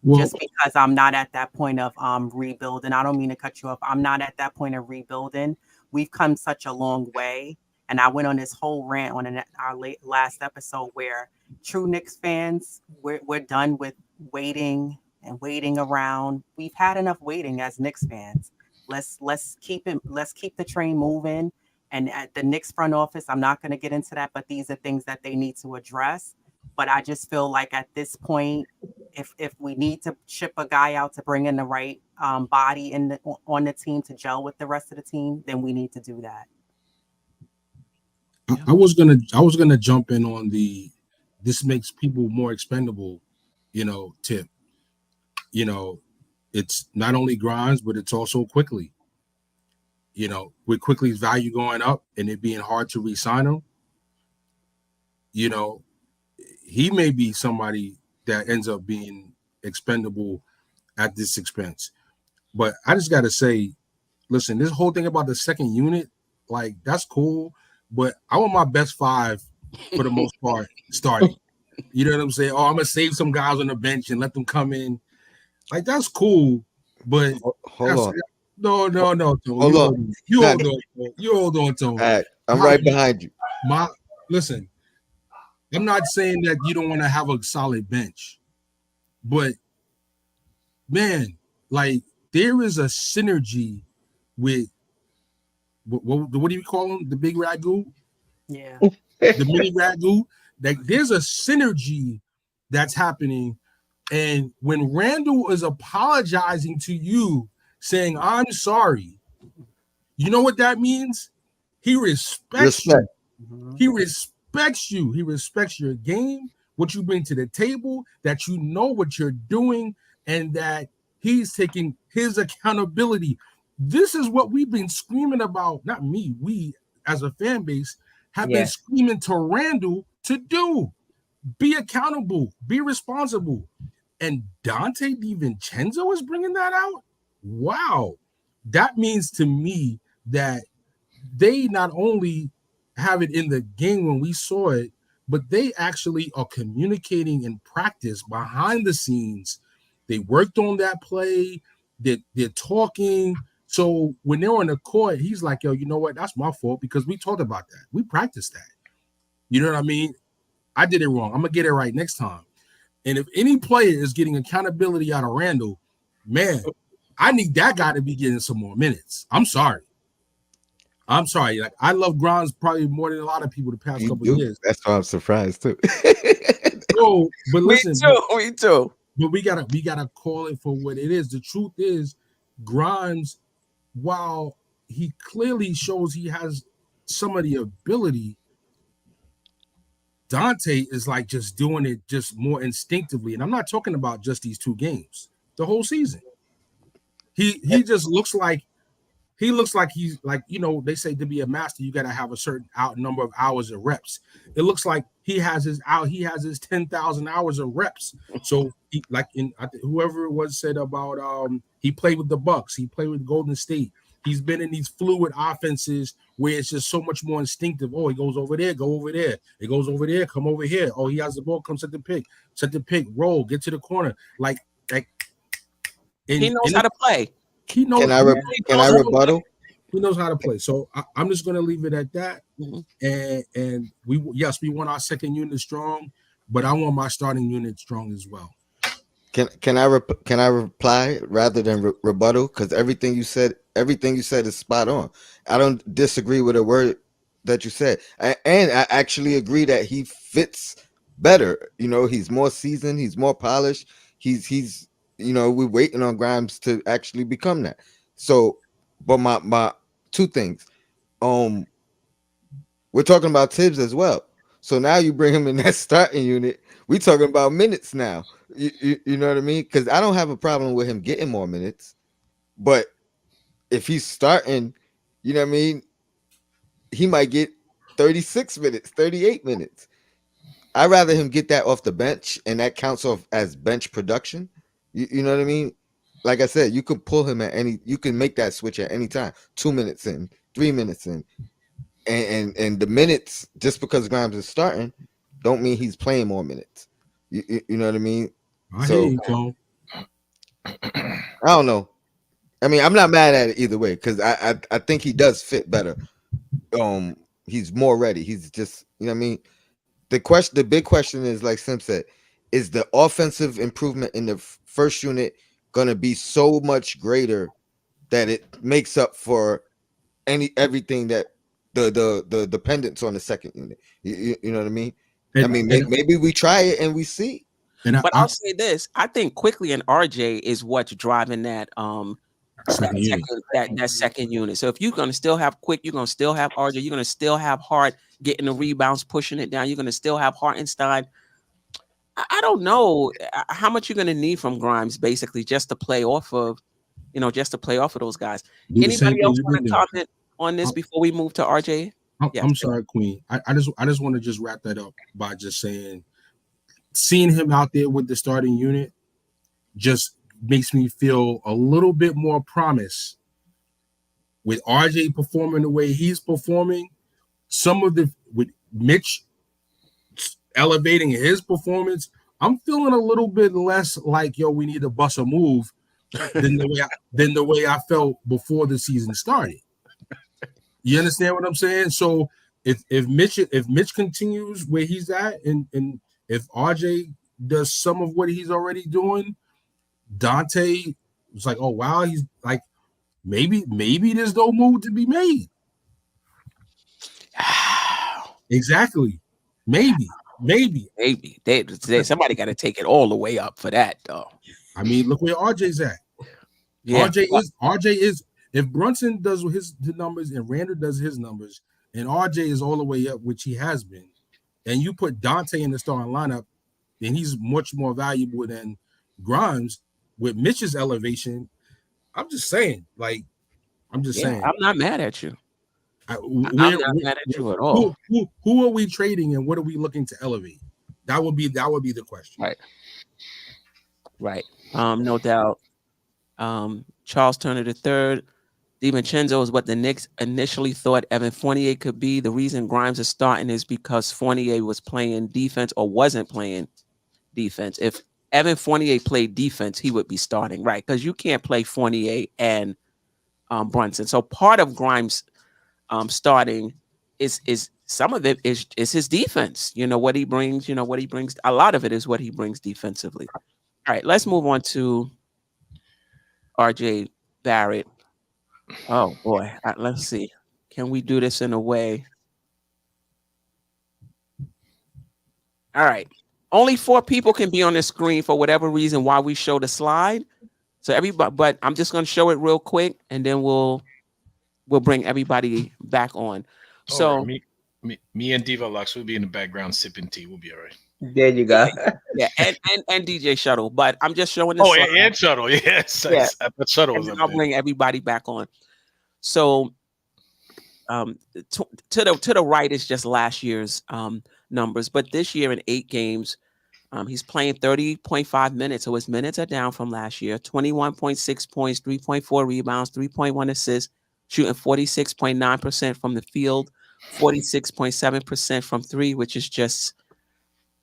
Well, Just because I'm not at that point of rebuilding. I don't mean to cut you off. I'm not at that point of rebuilding. We've come such a long way. And I went on this whole rant on our last episode where true Knicks fans, we're done with waiting and waiting around. We've had enough waiting as Knicks fans. Let's keep the train moving. And at the Knicks front office, I'm not going to get into that, but these are things that they need to address. But I just feel like at this point, if we need to ship a guy out to bring in the right body on the team to gel with the rest of the team, then we need to do that. I was gonna jump in on this makes people more expendable, tip. It's not only Grimes, but it's also Quickly. With Quickly's value going up and it being hard to re-sign him, he may be somebody that ends up being expendable at this expense. But I just got to say, listen, this whole thing about the second unit, like, that's cool, but I want my best five for the most part starting. You know what I'm saying? Oh, I'm going to save some guys on the bench and let them come in. Like, that's cool, but Hold on. No, Tony. Hold on. You hold on, Tony. All right, I'm right behind you. Listen, I'm not saying that you don't want to have a solid bench, but man, like, there is a synergy with what do you call them? The big ragu? Yeah. The mini ragu. Like, there's a synergy that's happening And when Randall is apologizing to you, saying, I'm sorry, you know what that means? He respects Respect. you. Mhm. He respects you. He respects your game, what you bring to the table, that you know what you're doing, and that he's taking his accountability. This is what we've been screaming about. Not me, we as a fan base have been Yeah. screaming to Randall to do. Be accountable, be responsible. And Dante DiVincenzo is bringing that out. Wow. That means to me that they not only have it in the game when we saw it, but they actually are communicating in practice behind the scenes. They worked on that play, they're talking. So when they're on the court, he's like, yo, you know what? That's my fault because we talked about that. We practiced that. You know what I mean? I did it wrong. I'm going to get it right next time. And if any player is getting accountability out of Randall, man, I need that guy to be getting some more minutes. I'm sorry. Like I love Grimes probably more than a lot of people the past You couple of do. years. That's why I'm surprised too. So, but Me listen, too. Me too. but we gotta call it for what it is. The truth is, Grimes, while he clearly shows he has some of the ability, Dante is like just doing it just more instinctively. And I'm not talking about just these 2 games, the whole season. He just looks like he's like, you know, they say to be a master, you got to have a certain number of hours of reps. It looks like he has his 10,000 hours of reps. So he, like whoever it was said about he played with the Bucks, he played with Golden State. He's been in these fluid offenses where it's just so much more instinctive. Oh, he goes over there, go over there. It goes over there, come over here. Oh, he has the ball, come set the pick, roll, get to the corner. Like He knows how to play. he knows. Can I rebuttal? He knows how to play. So I'm just going to leave it at that. Mhm. And we want our second unit strong, but I want my starting unit strong as well. Can I reply rather than rebuttal? Because everything you said is spot on. I don't disagree with a word that you said, and I actually agree that he fits better. You know, he's more seasoned, he's more polished. He's you know, we're waiting on Grimes to actually become that. So, but my 2 things. We're talking about Tibbs as well. So now you bring him in that starting unit. We talking about minutes now. You know what I mean? Because I don't have a problem with him getting more minutes, but if he's starting, you know what I mean, he might get 36 minutes, 38 minutes. I'd rather him get that off the bench, and that counts off as bench production. You know what I mean? Like I said, you can pull him you can make that switch at any time. 2 minutes in, 3 minutes in. And the minutes, just because Grimes is starting, don't mean he's playing more minutes. You know what I mean? I hear you, Cole. I don't know. I mean, I'm not mad at it either way because I think he does fit better. He's more ready. He's just, you know what I mean. The big question is, like Sim said, is the offensive improvement in the first unit gonna be so much greater that it makes up for everything that the dependence on the second unit. You know what I mean? I mean, maybe we try it and we see. But I'll say this: I think Quickly and RJ is what's driving that that second unit. So if you're gonna still have Quick, you're gonna still have RJ, you're gonna still have Hart getting the rebounds, pushing it down. You're gonna still have Hartenstein. I don't know how much you're gonna need from Grimes, basically, just to play off of, just to play off of those guys. Anybody else want to comment on this before we move to RJ? I'm sorry, Queen. I just want to just wrap that up by just saying, seeing him out there with the starting unit just makes me feel a little bit more promise. With RJ performing the way he's performing, with Mitch elevating his performance, I'm feeling a little bit less like, yo, we need to bust a move than the way I felt before the season started. You understand what I'm saying? So if Mitch continues where he's at, and if RJ does some of what he's already doing, Dante was like, oh wow, he's like, maybe there's no move to be made. Exactly. Maybe. Maybe. Somebody got to take it all the way up for that, though. I mean, look where RJ's at. Yeah. RJ is if Brunson does his numbers and Randall does his numbers, and RJ is all the way up, which he has been, and you put Dante in the starting lineup, then he's much more valuable than Grimes with Mitch's elevation. I'm just saying, I'm not mad at you. I'm not mad at you at all. Who are we trading and what are we looking to elevate? That would be the question. Right. No doubt. Charles Turner III, DiVincenzo is what the Knicks initially thought Evan Fournier could be. The reason Grimes is starting is because Fournier was playing defense or wasn't playing defense. If Evan Fournier played defense, he would be starting, right? Because you can't play Fournier and Brunson. So part of Grimes starting is some of it is his defense. What he brings. What he brings. A lot of it is what he brings defensively. All right, let's move on to RJ Barrett. Oh boy, let's see. Can we do this in a way? All right. Only 4 people can be on the screen for whatever reason while we show the slide. So everybody, but I'm just going to show it real quick, and then we'll bring everybody back on. So me and Diva Lux will be in the background sipping tea. We'll be all right. There you go. Yeah, and DJ Shuttle, but I'm just showing this. Oh, and Shuttle, yes. Yeah. I thought Shuttle was I'll bring everybody back on. So, to the right is just last year's numbers, but this year in 8 games, he's playing 30.5 minutes, so his minutes are down from last year. 21.6 points, 3.4 rebounds, 3.1 assists, shooting 46.9% from the field, 46.7% from 3, which is just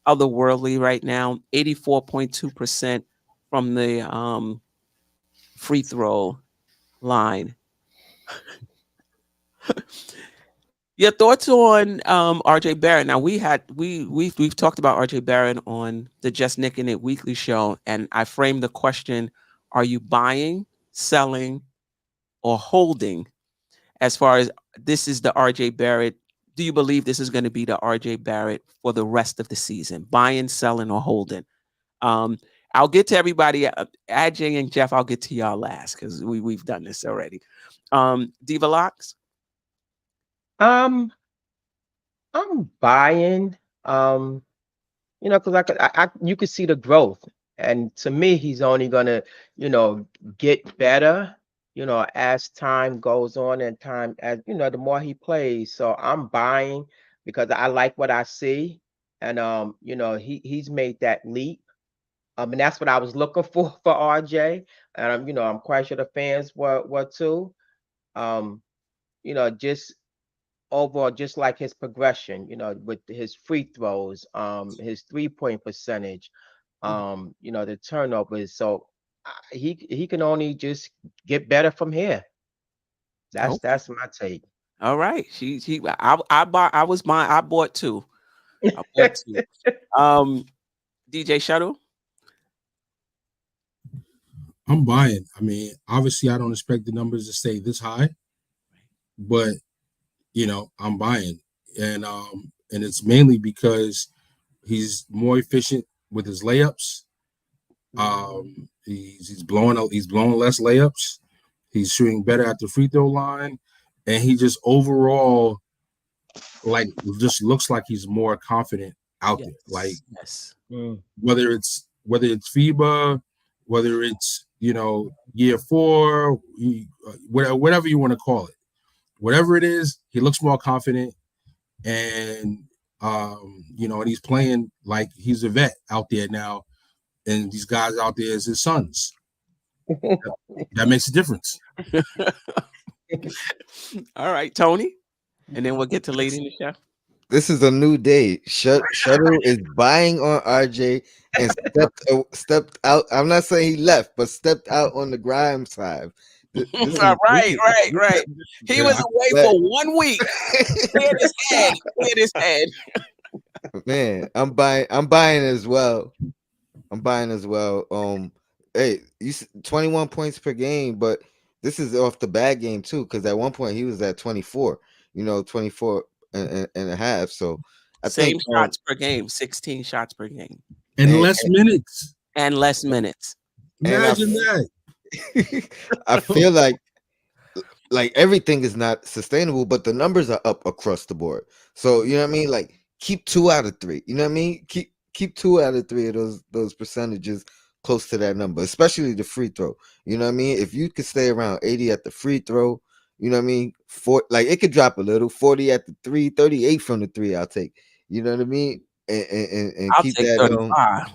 otherworldly right now. 84.2% from the free throw line. Your thoughts on RJ Barrett? Now we've talked about RJ Barrett on the Just Nicking It Weekly show, and I framed the question: are you buying, selling, or holding? As far as this is the RJ Barrett, do you believe this is going to be the RJ Barrett for the rest of the season? Buying, selling, or holding? I'll get to everybody. Ajay and Jeff, I'll get to y'all last because we've done this already. Diva Locks? I'm buying, because you could see the growth, and to me, he's only gonna, get better, as time goes on and as the more he plays. So I'm buying because I like what I see, and he's made that leap. And that's what I was looking for RJ, and I'm quite sure the fans were too. Just overall, just like his progression, with his free throws, his 3-point percentage, the turnovers. So he can only just get better from here. That's my take. All right. I bought 2. I bought 2. DJ Shuttle? I'm buying. I mean, obviously I don't expect the numbers to stay this high, but I'm buying. And it's mainly because he's more efficient with his layups. He's blowing less layups. He's shooting better at the free throw line, and he just overall just looks like he's more confident out there. Whether it's FIBA, whether it's year 4, whatever you want to call it, whatever it is, he looks more confident, and and he's playing like he's a vet out there now, and these guys out there is his sons. That makes a difference. All right, Tony, and then we'll get to Lady in the Chef. This is a new day. Shuttle is buying on RJ and stepped out. I'm not saying he left, but stepped out on the Grimes side. Right. He was away for 1 week. Cleared his head. Man, I'm buying as well. Hey, 21 points per game, but this is off the bad game too, because at one point he was at 24, 24 and a half. So I Same think shots per game, 16 shots per game, And and less minutes. and less minutes. and Imagine that. I feel like everything is not sustainable, but the numbers are up across the board. So you know what I mean? Like keep 2 out of 3. You know what I mean? Keep 2 out of 3 of those percentages close to that number, especially the free throw. You know what I mean? If you could stay around 80 at the free throw, you know what I mean? Like it could drop a little, 40 at the three, 38 from the three, I'll take. You know what I mean? And I'll keep take that 35.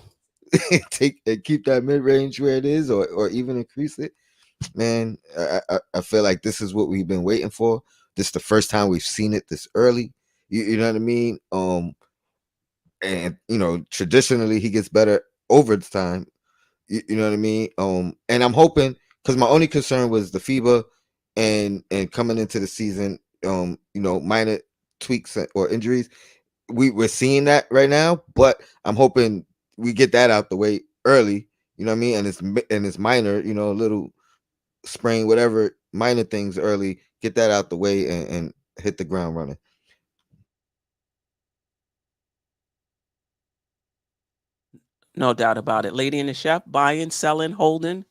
take and keep that mid range where it is, or even increase it. Man, I feel like this is what we've been waiting for. This is the first time we've seen it this early. You know what I mean? And traditionally he gets better over the time. You know what I mean? And I'm hoping, because my only concern was the FIBA and coming into the season, minor tweaks or injuries. We're seeing that right now, but I'm hoping we get that out the way early. You know what I mean? And it's minor, a little sprain, whatever minor things early, get that out the way and hit the ground running. No doubt about it. Lady and the Chef, buying, selling, holding.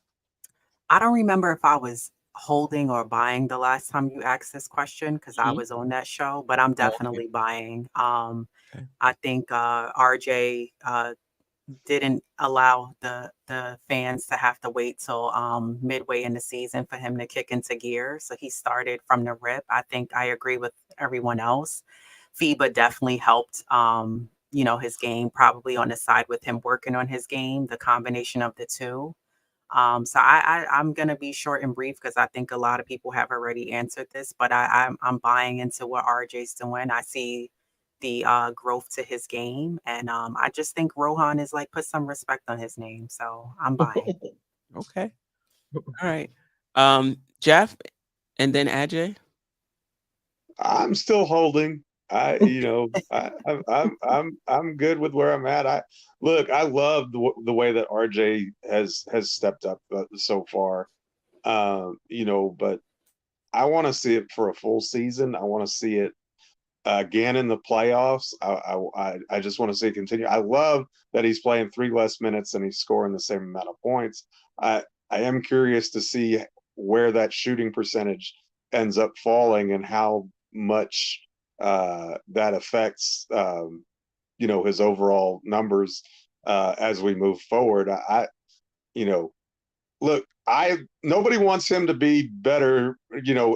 I don't remember if I was holding or buying the last time you asked this question because I Mhm. was on that show, but I'm Oh, okay. definitely buying. Okay. I think RJ didn't allow the fans to have to wait till midway in the season for him to kick into gear. So he started from the rip. I think I agree with everyone else. FIBA definitely helped his game, probably on the side with him working on his game, the combination of the two. So I'm gonna be short and brief because I think a lot of people have already answered this, but I'm buying into what RJ's doing. I see the growth to his game, and I just think Rohan is like put some respect on his name, so I'm buying. Okay. All right. Jeff, and then Ajay. I'm still holding. I'm good with where I'm at. I love the way that RJ has stepped up so far. But I want to see it for a full season. I want to see it again in the playoffs. I just want to see it continue. I love that he's playing 3 less minutes and he's scoring the same amount of points. I am curious to see where that shooting percentage ends up falling and how much that affects his overall numbers as we move forward. You know Look, I nobody wants him to be better,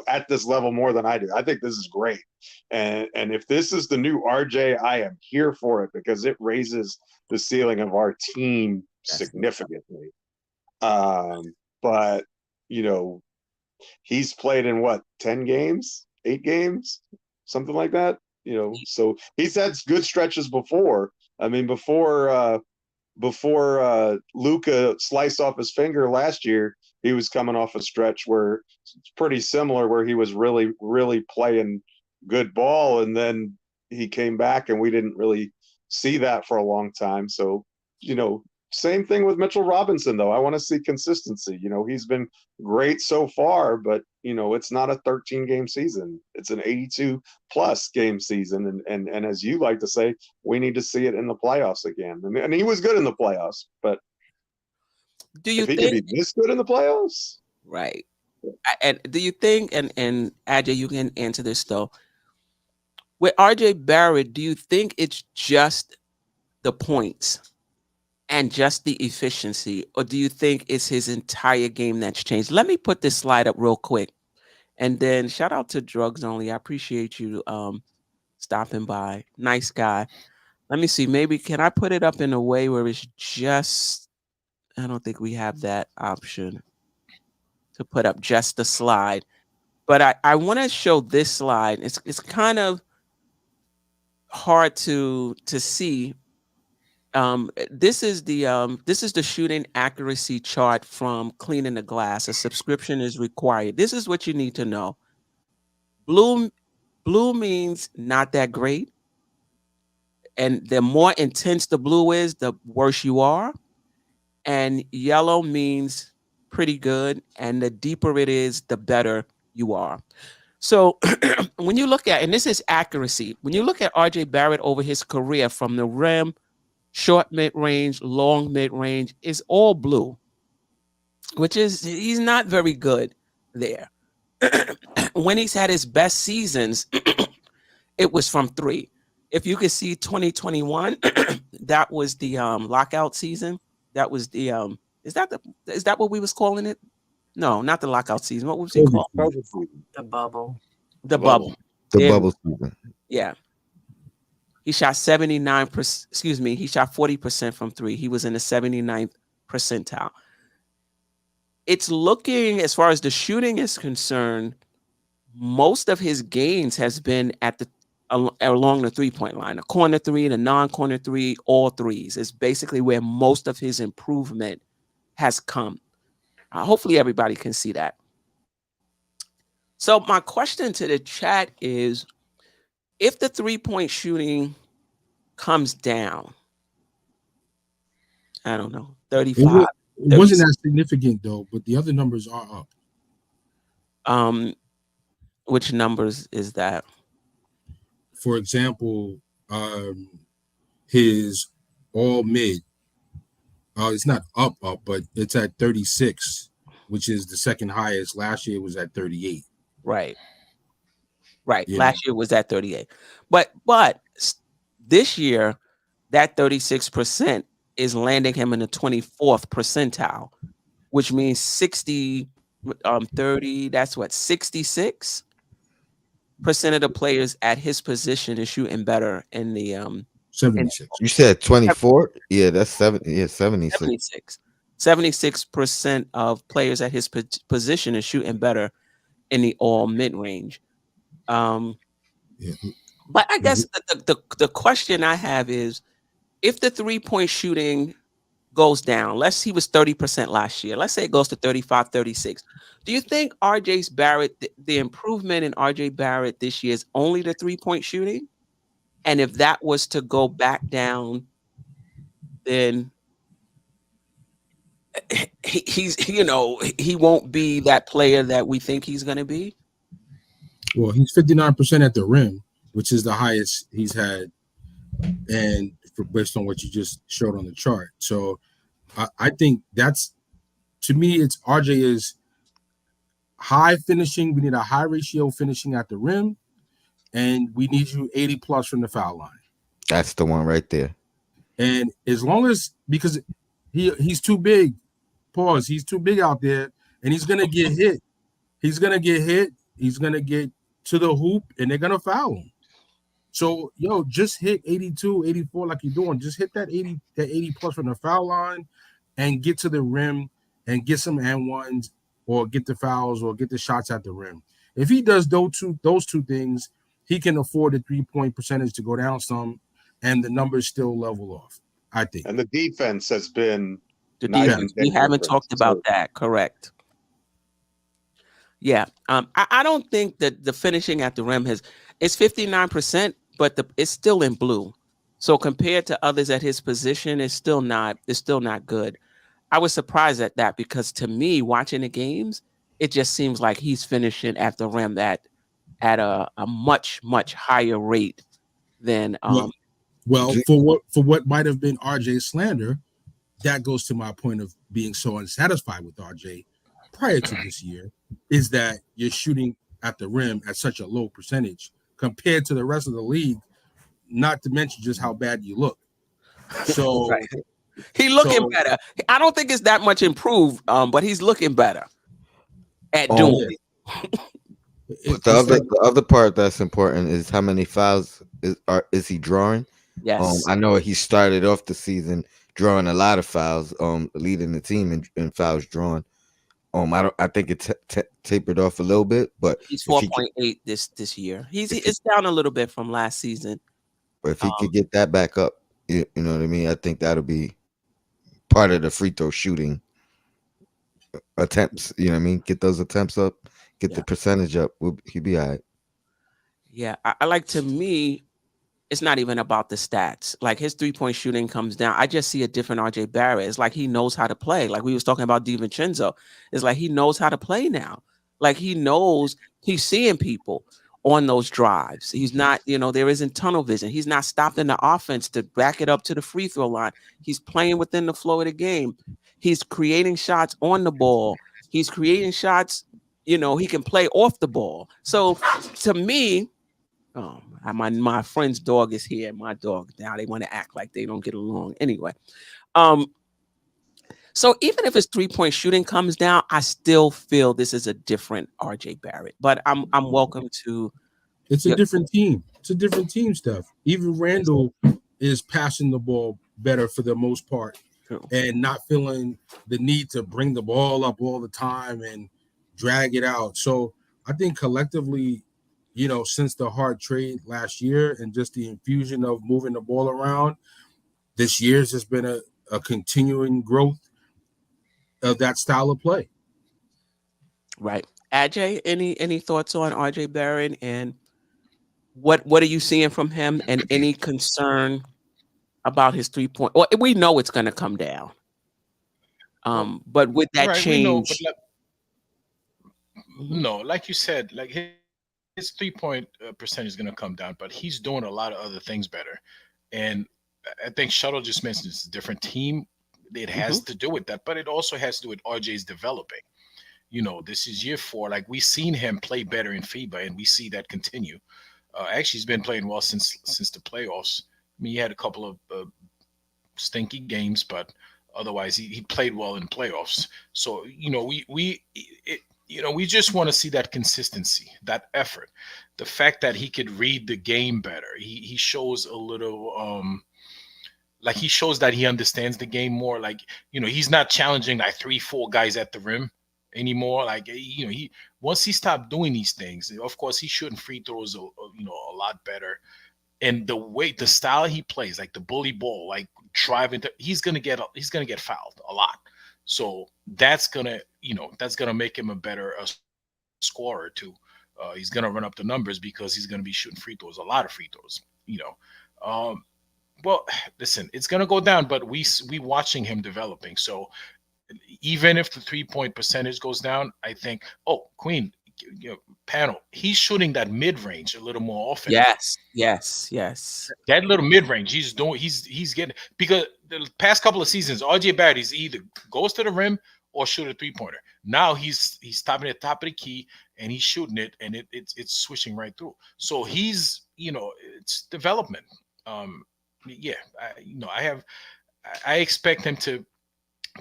at this level more than I do. I think this is great. And if this is the new RJ, I am here for it because it raises the ceiling of our team That's significantly. But you know, he's played in what, 10 games, 8 games, something like that. So he's had good stretches before. I mean, before Luca sliced off his finger last year, he was coming off a stretch where it's pretty similar, where he was really, really playing good ball, and then he came back, and we didn't really see that for a long time. So, you know, same thing with Mitchell Robinson, though. I want to see consistency. He's been great so far, but it's not a 13 game season. It's an 82 plus game season, and as you like to say, we need to see it in the playoffs again. And he was good in the playoffs, but Do you if he could think be this good in the playoffs, right? And do you think, and Ajay, you can answer this though. With RJ Barrett, do you think it's just the points and just the efficiency, or do you think it's his entire game that's changed? Let me put this slide up real quick, and then shout out to Drugs Only. I appreciate you stopping by. Nice guy. Let me see. Maybe can I put it up in a way where it's just? I don't think we have that option to put up just the slide. But I want to show this slide. It's kind of hard to see. This is the shooting accuracy chart from Cleaning the Glass. A subscription is required. This is what you need to know. Blue blue means not that great, and the more intense the blue is, the worse you are. And yellow means pretty good, and the deeper it is, the better you are. So when you look at, and this is accuracy, when you look at RJ Barrett over his career from the rim, short mid range, long mid range, is all blue, which is he's not very good there. When he's had his best seasons, it was from three. If you could see 2021, that was the lockout season. That was the is that what we was calling it? No, not the lockout season. What was it called? The bubble. The bubble. The There- bubble season. Yeah. He shot 79%, excuse me, he shot 40% from three. He was in the 79th percentile. It's looking, as far as the shooting is concerned, most of his gains has been at the along the 3-point line. The corner three, the non-corner three, all threes is basically where most of his improvement has come. Hopefully everybody can see that. So my question to the chat is, if the 3-point shooting comes down, I don't know, 35. It wasn't that significant though, but the other numbers are up. Which numbers is that? For example, his all mid, it's not up, but it's at 36, which is the second highest. Last year it was at 38. Right. Yeah. Last year was at 38. But this year, that 36% is landing him in the 24th percentile, which means 60, 30, that's what, 66% of the players at his position is shooting better in the 76. You said 24? Yeah, that's 76. 76% of players at his position is shooting better in the all mid-range. Yeah. But I guess the question I have is, if the 3-point shooting goes down, he was 30% last year. Let's say it goes to 35, 36. Do you think RJ Barrett, the improvement in RJ Barrett this year is only the 3-point shooting? And if that was to go back down, then he won't be that player that we think he's going to be? Well, he's 59% at the rim, which is the highest he's had, and based on what you just showed on the chart. So I think that's, to me, it's RJ is high finishing. We need a high ratio finishing at the rim, and we need you 80 plus from the foul line. That's the one right there. And as long as, because he's too big, he's too big out there, and he's gonna get hit. He's gonna get to the hoop, and they're gonna foul him. So just hit 82, 84 like you're doing. Just hit that 80 plus from the foul line, and get to the rim and get some and ones, or get the fouls, or get the shots at the rim. If he does those two things, he can afford the 3-point percentage to go down some, and the numbers still level off, I think. And the defense has been The night defense. and We day haven't difference, talked about too. that. Correct. Yeah. I don't think that the finishing at the rim it's 59%, but it's still in blue. So compared to others at his position, it's still not good. I was surprised at that, because to me, watching the games, it just seems like he's finishing at the rim at a much, much higher rate than Well, for what might have been RJ's slander, that goes to my point of being so unsatisfied with RJ prior to this year, is that you're shooting at the rim at such a low percentage compared to the rest of the league, not to mention just how bad you look. So right. He looking better. I don't think it's that much improved, but he's looking better at doing it. But the other part that's important is how many fouls is he drawing? Yes. I know he started off the season drawing a lot of fouls, leading the team in fouls drawn. I think it tapered off a little bit, but he's 4.8 this year. It's down a little bit from last season. But if he could get that back up, you know what I mean? I think that'll be part of the free throw shooting attempts. You know what I mean? Get those attempts up, get the percentage up. He'll be all right. Yeah, I like, to me, it's not even about the stats. Like, his 3-point shooting comes down. I just see a different RJ Barrett. It's like he knows how to play. Like we was talking about DiVincenzo. It's like he knows how to play now. Like he knows He's seeing people on those drives. He's not, there isn't tunnel vision. He's not stopping the offense to back it up to the free throw line. He's playing within the flow of the game. He's creating shots on the ball. He's creating shots, he can play off the ball. So to me, my friend's dog is here. My dog now, they want to act like they don't get along. Anyway, so even if his 3-point shooting comes down, I still feel this is a different RJ Barrett. But I'm welcome to. It's a different team. It's a different team, Steph. Even Randall is passing the ball better for the most part, and not feeling the need to bring the ball up all the time and drag it out. So I think collectively, since the hard trade last year and just the infusion of moving the ball around, this year's just been a continuing growth of that style of play. Right. Ajay, any thoughts on RJ Barrett, and what are you seeing from him, and any concern about his 3-point? Well, we know it's going to come down. But with that Right, we know, but change, no, like you said, like his 3-point percentage is going to come down, but he's doing a lot of other things better. And I think Shuttle just mentioned it's a different team. It has to do with that, but it also has to do with RJ's developing. This is year 4. Like, we've seen him play better in FIBA, and we see that continue. Actually, he's been playing well since the playoffs. I mean, he had a couple of stinky games, but otherwise he played well in playoffs. So we just want to see that consistency, that effort, the fact that he could read the game better. He shows a little like he shows that he understands the game more. Like, he's not challenging like 3-4 guys at the rim anymore. Like, he once he stopped doing these things, of course he's shooting free throws a lot better. And the style he plays, like the bully ball, like driving, he's gonna get fouled a lot. So that's gonna make him a better scorer too. He's gonna run up the numbers because he's gonna be shooting free throws, a lot of free throws. Well, listen, it's gonna go down, but we watching him developing. So even if the 3-point percentage goes down, I think, Queen, panel, he's shooting that mid-range a little more often. yes. That little mid-range he's getting, because the past couple of seasons, RJ Barrett is either goes to the rim or shoot a 3-pointer. Now he's stopping at the top of the key and he's shooting it, and it's swishing right through. So he's, it's development. I expect him to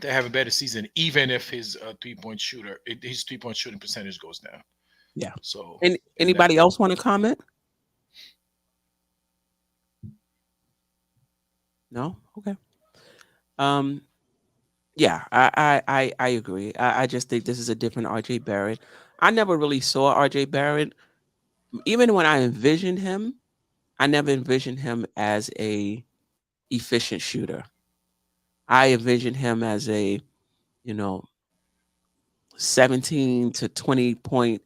have a better season, even if his 3-point shooting percentage goes down. Yeah. So, and anybody else want to comment? No. Okay. Yeah, I agree. I just think this is a different RJ Barrett. I never really saw RJ Barrett, even when I envisioned him. I never envisioned him as a efficient shooter. I envisioned him as a, 17 to 20 point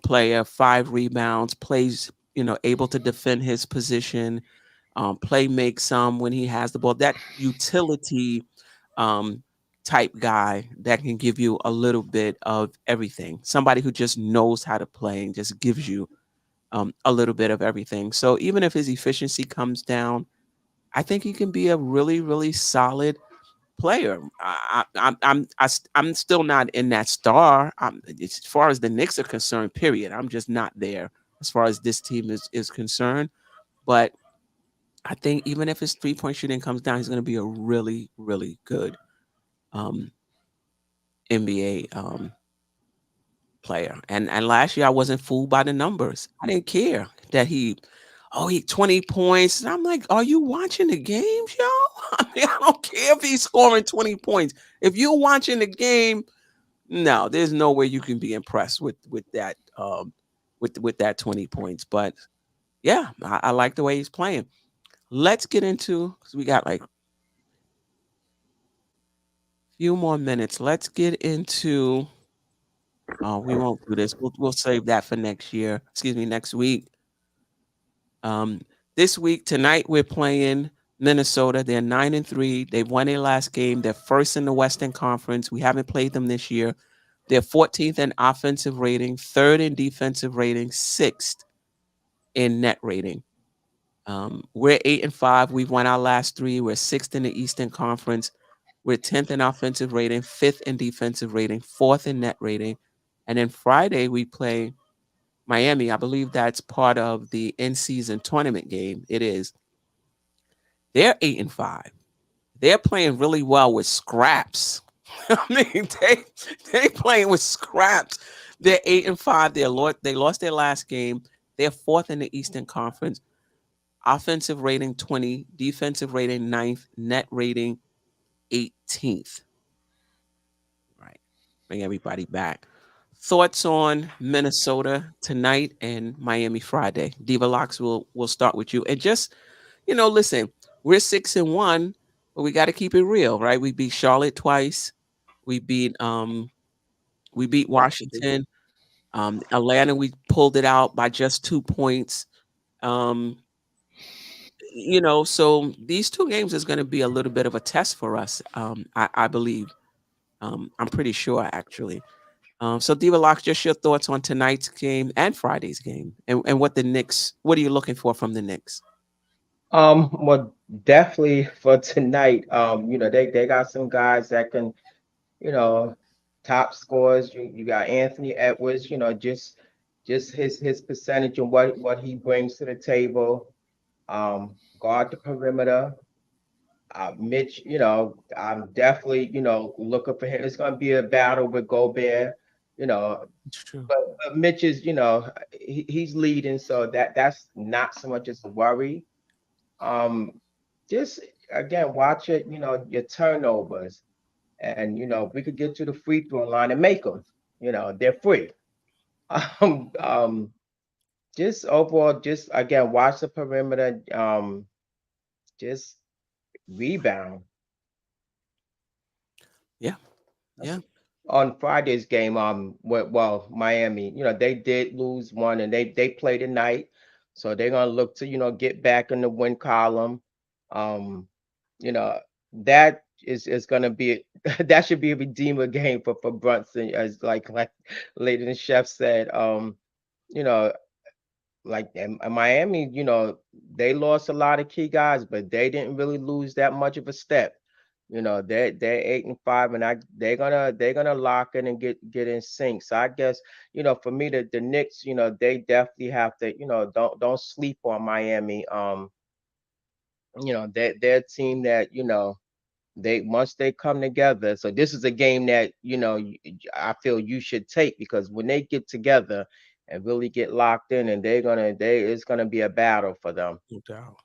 player, 5 rebounds, plays, able to defend his position, play make some when he has the ball. That utility type guy that can give you a little bit of everything. Somebody who just knows how to play and just gives you a little bit of everything. So even if his efficiency comes down, I think he can be a really, really solid player. I'm still not in that star. As far as the Knicks are concerned, period. I'm just not there as far as this team is concerned. But I think even if his 3-point shooting comes down, he's going to be a really, really good NBA player. And last year I wasn't fooled by the numbers. I didn't care that he 20 points. And I'm like, are you watching the games, yo? I mean, I don't care if he's scoring 20 points. If you're watching the game, no, there's no way you can be impressed with that with that 20 points. But yeah, I like the way he's playing. Let's get into, because we got like a few more minutes. Let's get into we won't do this. We'll save that for next year. Excuse me, next week. This week, tonight, we're playing Minnesota. They're 9-3. They've won their last game. They're first in the Western Conference. We haven't played them this year. They're 14th in offensive rating, third in defensive rating, sixth in net rating. We're 8-5. We've won our last three. We're sixth in the Eastern Conference. We're 10th in offensive rating, fifth in defensive rating, fourth in net rating. And then Friday we play Miami. I believe that's part of the in-season tournament game. It is. They're 8-5. They're playing really well with scraps. I mean, they playing with scraps. They're 8-5. They lost their last game. They're fourth in the Eastern Conference. Offensive rating 20, defensive rating 9th, net rating 18th. Right. Bring everybody back. Thoughts on Minnesota tonight and Miami Friday? Diva Locks will start with you. And just, listen, we're 6-1, but we got to keep it real, right? We beat Charlotte twice. We beat Washington. Atlanta, we pulled it out by just 2 points. Um, so these two games is going to be a little bit of a test for us. I believe. I'm pretty sure, actually. So Diva Locks, just your thoughts on tonight's game and Friday's game, and what the Knicks. What are you looking for from the Knicks? Well, definitely for tonight. They got some guys that can, you know, top scores. You got Anthony Edwards. Just his percentage and what he brings to the table. Guard the perimeter. Mitch, I'm definitely, looking for him. It's going to be a battle with Gobert, you know, It's true. but Mitch is, he's leading, so that's not so much as a worry. Um, just again, watch it, your turnovers, and if we could get to the free throw line and make them, they're free. Um, um, just overall, just again, watch the perimeter. Just rebound. Yeah, That's yeah. on Friday's game. Well, Miami, they did lose one, and they played tonight, so they're gonna look to get back in the win column. Um, you know that is gonna be that should be a redeemer game for Brunson, as like Lady and Chef said. You know, like in Miami, they lost a lot of key guys, but they didn't really lose that much of a step. They're 8-5, and they're gonna lock in and get in sync. So I guess for me the Knicks, they definitely have to don't sleep on Miami. They're a team that they once they come together. So this is a game that I feel you should take, because when they get together and really get locked in, and it's gonna be a battle for them. No doubt.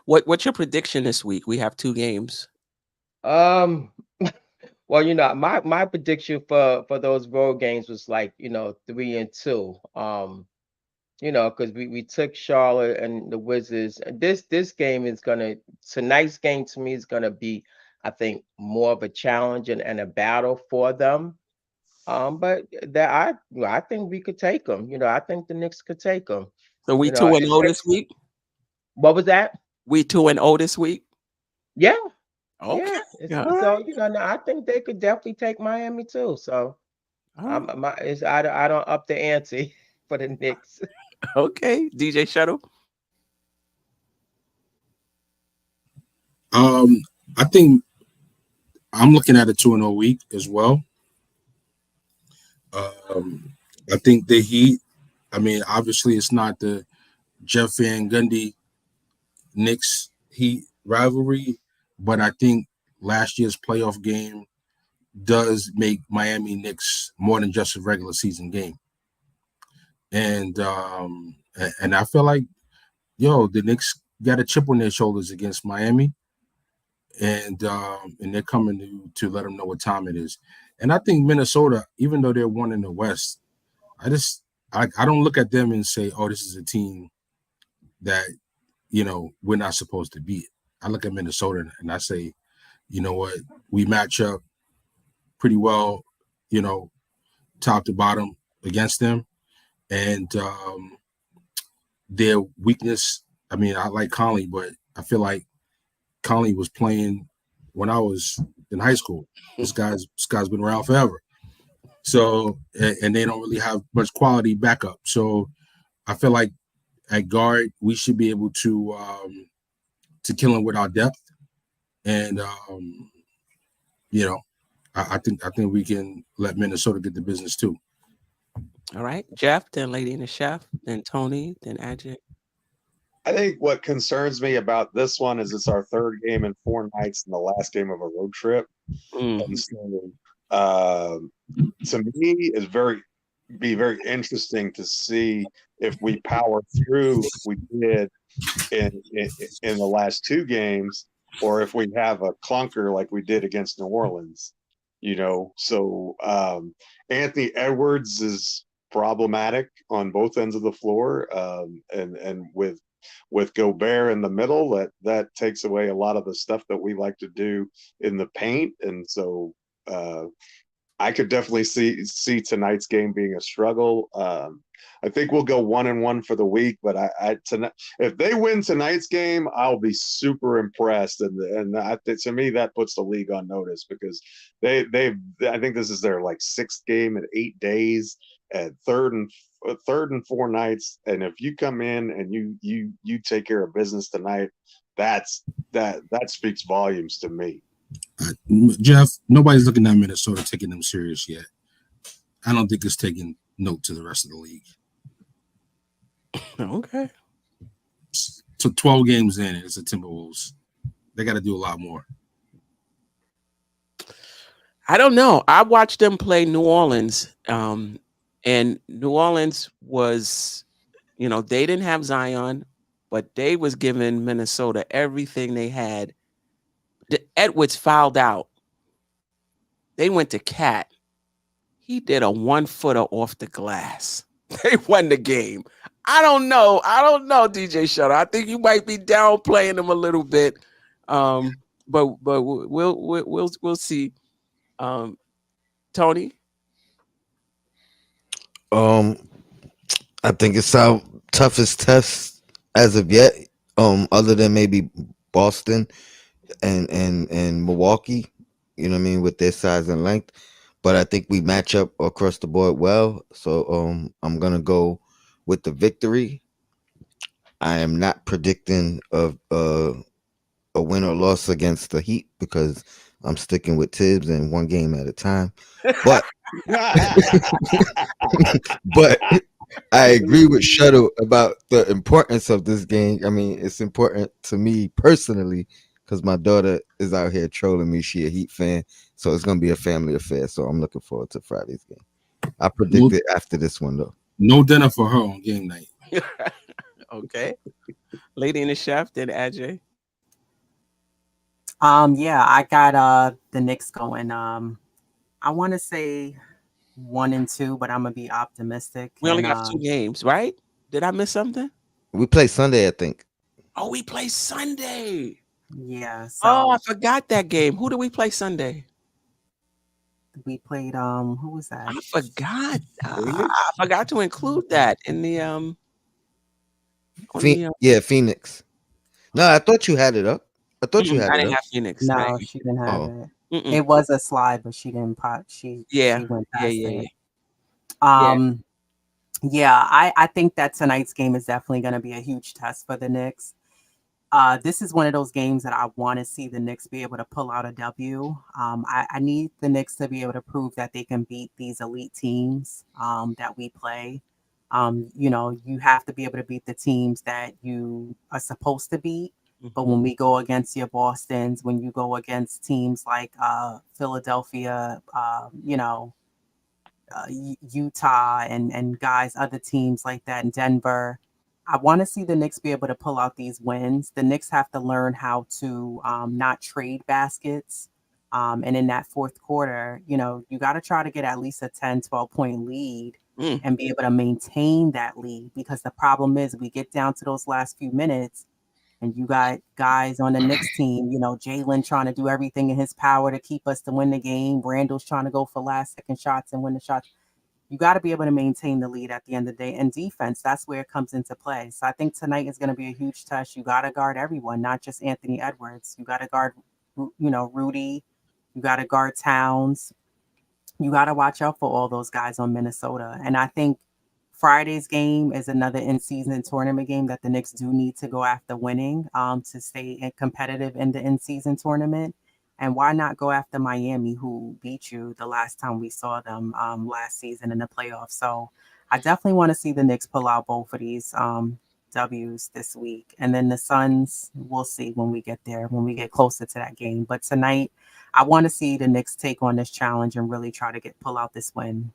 What's your prediction this week? We have two games. Um, well, my prediction for those road games was like 3-2. Because we took Charlotte and the Wizards. This game is gonna tonight's game to me is gonna be, I think, more of a challenge and a battle for them. But that I think we could take them. I think the Knicks could take them. So we 2-0 this week. What was that? We 2-0 this week. Yeah, Okay. yeah. All So right. no, I think they could definitely take Miami too. So All right. I don't up the ante for the Knicks. Okay. DJ Shuttle. I think I'm looking at a 2-0 week as well. I think the Heat, I mean, obviously it's not the Jeff Van Gundy Knicks Heat rivalry, but I think last year's playoff game does make Miami Knicks more than just a regular season game. And I feel like, the Knicks got a chip on their shoulders against Miami, and they're coming to let them know what time it is. And I think Minnesota, even though they're one in the West, I don't look at them and say, oh, this is a team that we're not supposed to beat. I look at Minnesota and I say, you know what, we match up pretty well, top to bottom against them. And their weakness, I mean, I like Conley, but I feel like Conley was playing when I was in high school. This guy's been around forever. So and they don't really have much quality backup. So I feel like at guard we should be able to kill them with our depth, and I think we can let Minnesota get the business too. All right, Jeff, then Lady and the Chef, then Tony, then Ajay. I think what concerns me about this one is it's our third game in 4 nights and the last game of a road trip. And so, to me, it's be very interesting to see if we power through like we did in the last 2 games, or if we have a clunker like we did against New Orleans. So Anthony Edwards is problematic on both ends of the floor, and with Gobert in the middle, that takes away a lot of the stuff that we like to do in the paint, and so I could definitely see tonight's game being a struggle. I think we'll go 1-1 for the week, but if they win tonight's game, I'll be super impressed, and to me that puts the league on notice because I think this is their like 6th game in 8 days at third and 4 nights, and if you come in and you take care of business tonight, that speaks volumes to me. Jeff, nobody's looking at Minnesota taking them serious yet. I don't think it's taking note to the rest of the league. Okay. So 12 games in, it's the Timberwolves. They got to do a lot more. I don't know. I watched them play New Orleans, and New Orleans was, they didn't have Zion, but they was giving Minnesota everything they had. Edwards fouled out. They went to Cat. He did a 1-footer off the glass. They won the game. I don't know, DJ Shutter. I think you might be downplaying them a little bit, but we'll see. Tony, I think it's our toughest test as of yet, other than maybe Boston and Milwaukee. You know what I mean, with their size and length. But I think we match up across the board well. So I'm gonna go with the victory. I am not predicting a win or loss against the Heat because I'm sticking with Tibbs and one game at a time. But but I agree with Shuttle about the importance of this game. I mean, it's important to me personally because my daughter is out here trolling me. She a Heat fan, so it's gonna be a family affair. So I'm looking forward to Friday's game. I predict it after this one though. No dinner for her on game night. Okay. Lady and the Chef, then Ajay. Yeah, I got the Knicks going. I want to say 1-2, but I'm gonna be optimistic. We only got 2 games, right? Did I miss something? We play Sunday, I think. Oh, we play Sunday. Yeah. So Oh, I forgot that game. Who do we play Sunday? we played who was that? I forgot. I forgot to include that in the Phoenix. No, I thought you had it up. I thought you had I it didn't up. have Phoenix. No, she didn't have it. Mm-mm. It was a slide, but she didn't pop. She went past it. Yeah, I think that tonight's game is definitely going to be a huge test for the Knicks. This is one of those games that I want to see the Knicks be able to pull out a W. I need the Knicks to be able to prove that they can beat these elite teams that we play. You have to be able to beat the teams that you are supposed to beat. But when we go against your Bostons, when you go against teams like Philadelphia, Utah and other teams like that in Denver, I want to see the Knicks be able to pull out these wins. The Knicks have to learn how to not trade baskets. And in that fourth quarter, you got to try to get at least a 10, 12-point lead and be able to maintain that lead. Because the problem is we get down to those last few minutes and you got guys on the Knicks team, Jalen trying to do everything in his power to keep us to win the game. Randall's trying to go for last-second shots and win the shots. You got to be able to maintain the lead at the end of the day. And defense, that's where it comes into play. So I think tonight is going to be a huge test. You got to guard everyone, not just Anthony Edwards. You got to guard, Rudy. You got to guard Towns. you got to watch out for all those guys on Minnesota. And I think Friday's game is another in-season tournament game that the Knicks do need to go after winning to stay competitive in the in-season tournament. And why not go after Miami, who beat you the last time we saw them last season in the playoffs? So I definitely want to see the Knicks pull out both of these W's this week. And then the Suns, we'll see when we get there, when we get closer to that game. But tonight, I want to see the Knicks take on this challenge and really try to pull out this win.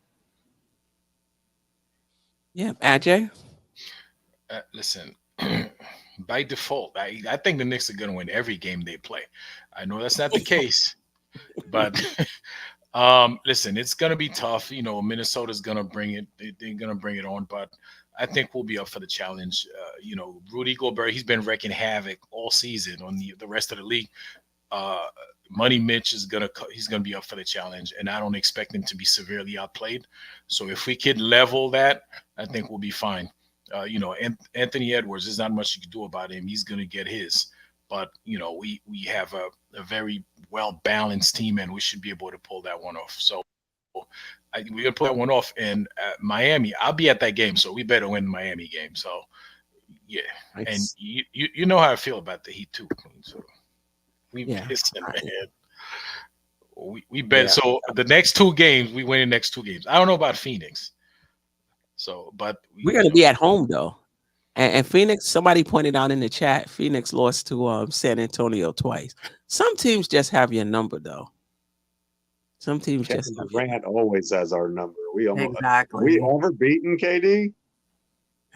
Yeah, Ajay. Listen, by default, I think the Knicks are going to win every game they play. I know that's not the case, but listen, it's going to be tough. You know, Minnesota's going to bring it. They're going to bring it on, but I think we'll be up for the challenge. You know, Rudy Gobert, he's been wreaking havoc all season on the rest of the league. Money Mitch is he's gonna be up for the challenge, and I don't expect him to be severely outplayed. So if we could level that, I think we'll be fine. You know, Anthony Edwards, there's not much you can do about him. He's gonna get his, but you know, we have a very well balanced team, and we should be able to pull that one off. So we're gonna pull that one off. And Miami, I'll be at that game, so we better win the Miami game. So yeah, Nice. and you know how I feel about the Heat too. So. Yeah. Listen, man. We bet. Yeah. So the next two games, we win the next two games. I don't know about Phoenix. So, but We're gonna be at home though. And Phoenix, somebody pointed out in the chat, Phoenix lost to San Antonio twice. Some teams just have your number though. Some teams Kevin just have your Durant always has our number. We almost Exactly. we ever beaten KD?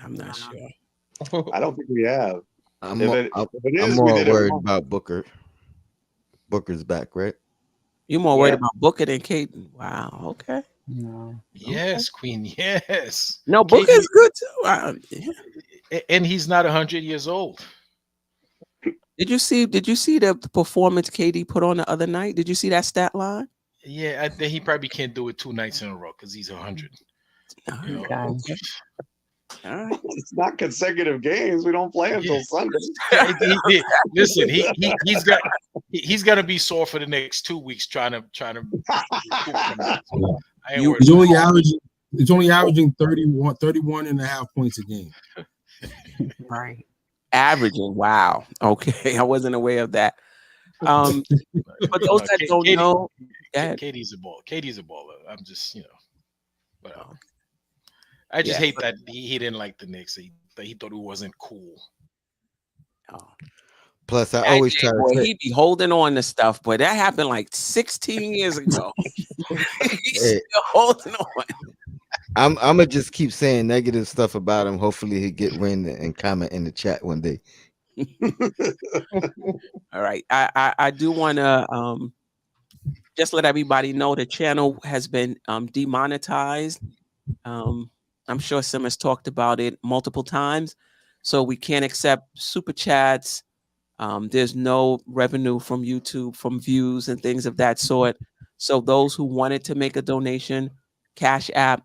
I'm not sure. I don't think we have. I'm If more, it I'm is, we more did it worried once. about Booker. Booker's back, right? You're more worried Yeah. about Booker than Caden. Wow. Okay. No. yes, Queen, yes. No, KD Booker is good too. Yeah. and he's not 100 years old. Did you see the performance KD put on the other night? Did you see that stat line? Yeah, I think he probably can't do it 2 nights in a row because he's 100. You know? Okay. Okay. All right. It's not consecutive games. We don't play until Yeah. Sunday. Listen, he's gonna be sore for the next 2 weeks trying to recoup from that. So I ain't worried He's about only it. averaging. He's only averaging 31 and a half points a game. Right. Averaging. Wow. Okay. I wasn't aware of that. For those that don't know, Katie's a baller. Katie's a baller. I'm just, whatever. I just hate that he didn't like the Knicks. He thought it wasn't cool. Oh. Plus, I always try to say, he be holding on to stuff, but that happened like 16 years ago. He's still holding on. I'm gonna just keep saying negative stuff about him. Hopefully, he get wind and comment in the chat one day. All right, I do want to just let everybody know the channel has been demonetized. I'm sure Sim has talked about it multiple times, so we can't accept super chats. There's no revenue from YouTube from views and things of that sort. So those who wanted to make a donation, Cash App,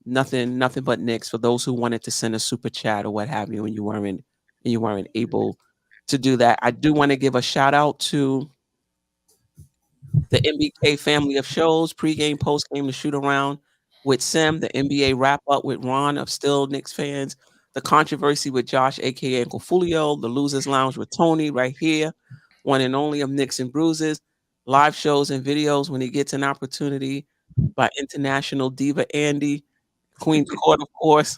nothing but Knicks. For those who wanted to send a super chat or what have you, and you weren't able to do that, I do want to give a shout out to the MBK family of shows, pregame, postgame, the shoot around with Sim, the NBA wrap up with Ron of Still Knicks fans, the controversy with Josh, aka Uncle Fulio, the Losers Lounge with Tony right here, one and only of Knicks and Bruises, live shows and videos when he gets an opportunity by international diva Andy, Queen's Court, of course,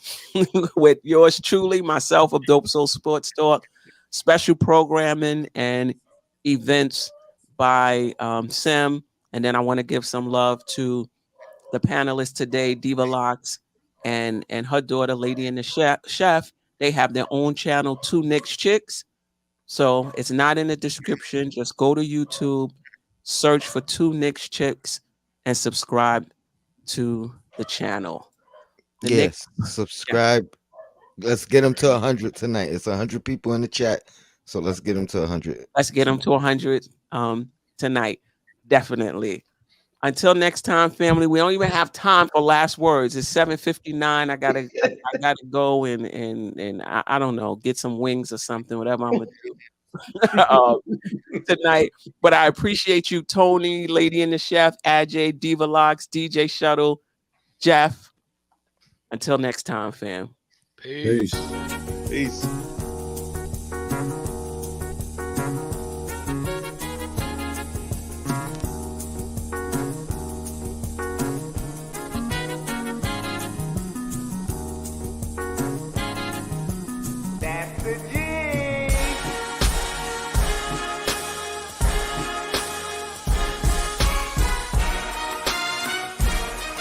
with yours truly, myself of Dope Soul Sports Talk, special programming and events by Sim. And then I want to give some love to the panelists today, Diva Locks and her daughter, Lady and the Chef. They have their own channel, Two Knicks Chicks. So it's not in the description. Just go to YouTube, search for Two Knicks Chicks, and subscribe to the channel. Yes, subscribe. Let's get them to 100 tonight. It's 100 people in the chat, so let's get them to 100. Let's get them to 100 tonight. Definitely. Until next time, family. We don't even have time for last words. It's 7:59. I gotta go and I don't know, get some wings or something, whatever I'm gonna do. tonight. But I appreciate you, Tony, Lady and the Chef, Ajay, Diva Locks, DJ Shuttle, Jeff. Until next time, fam. Peace. Peace.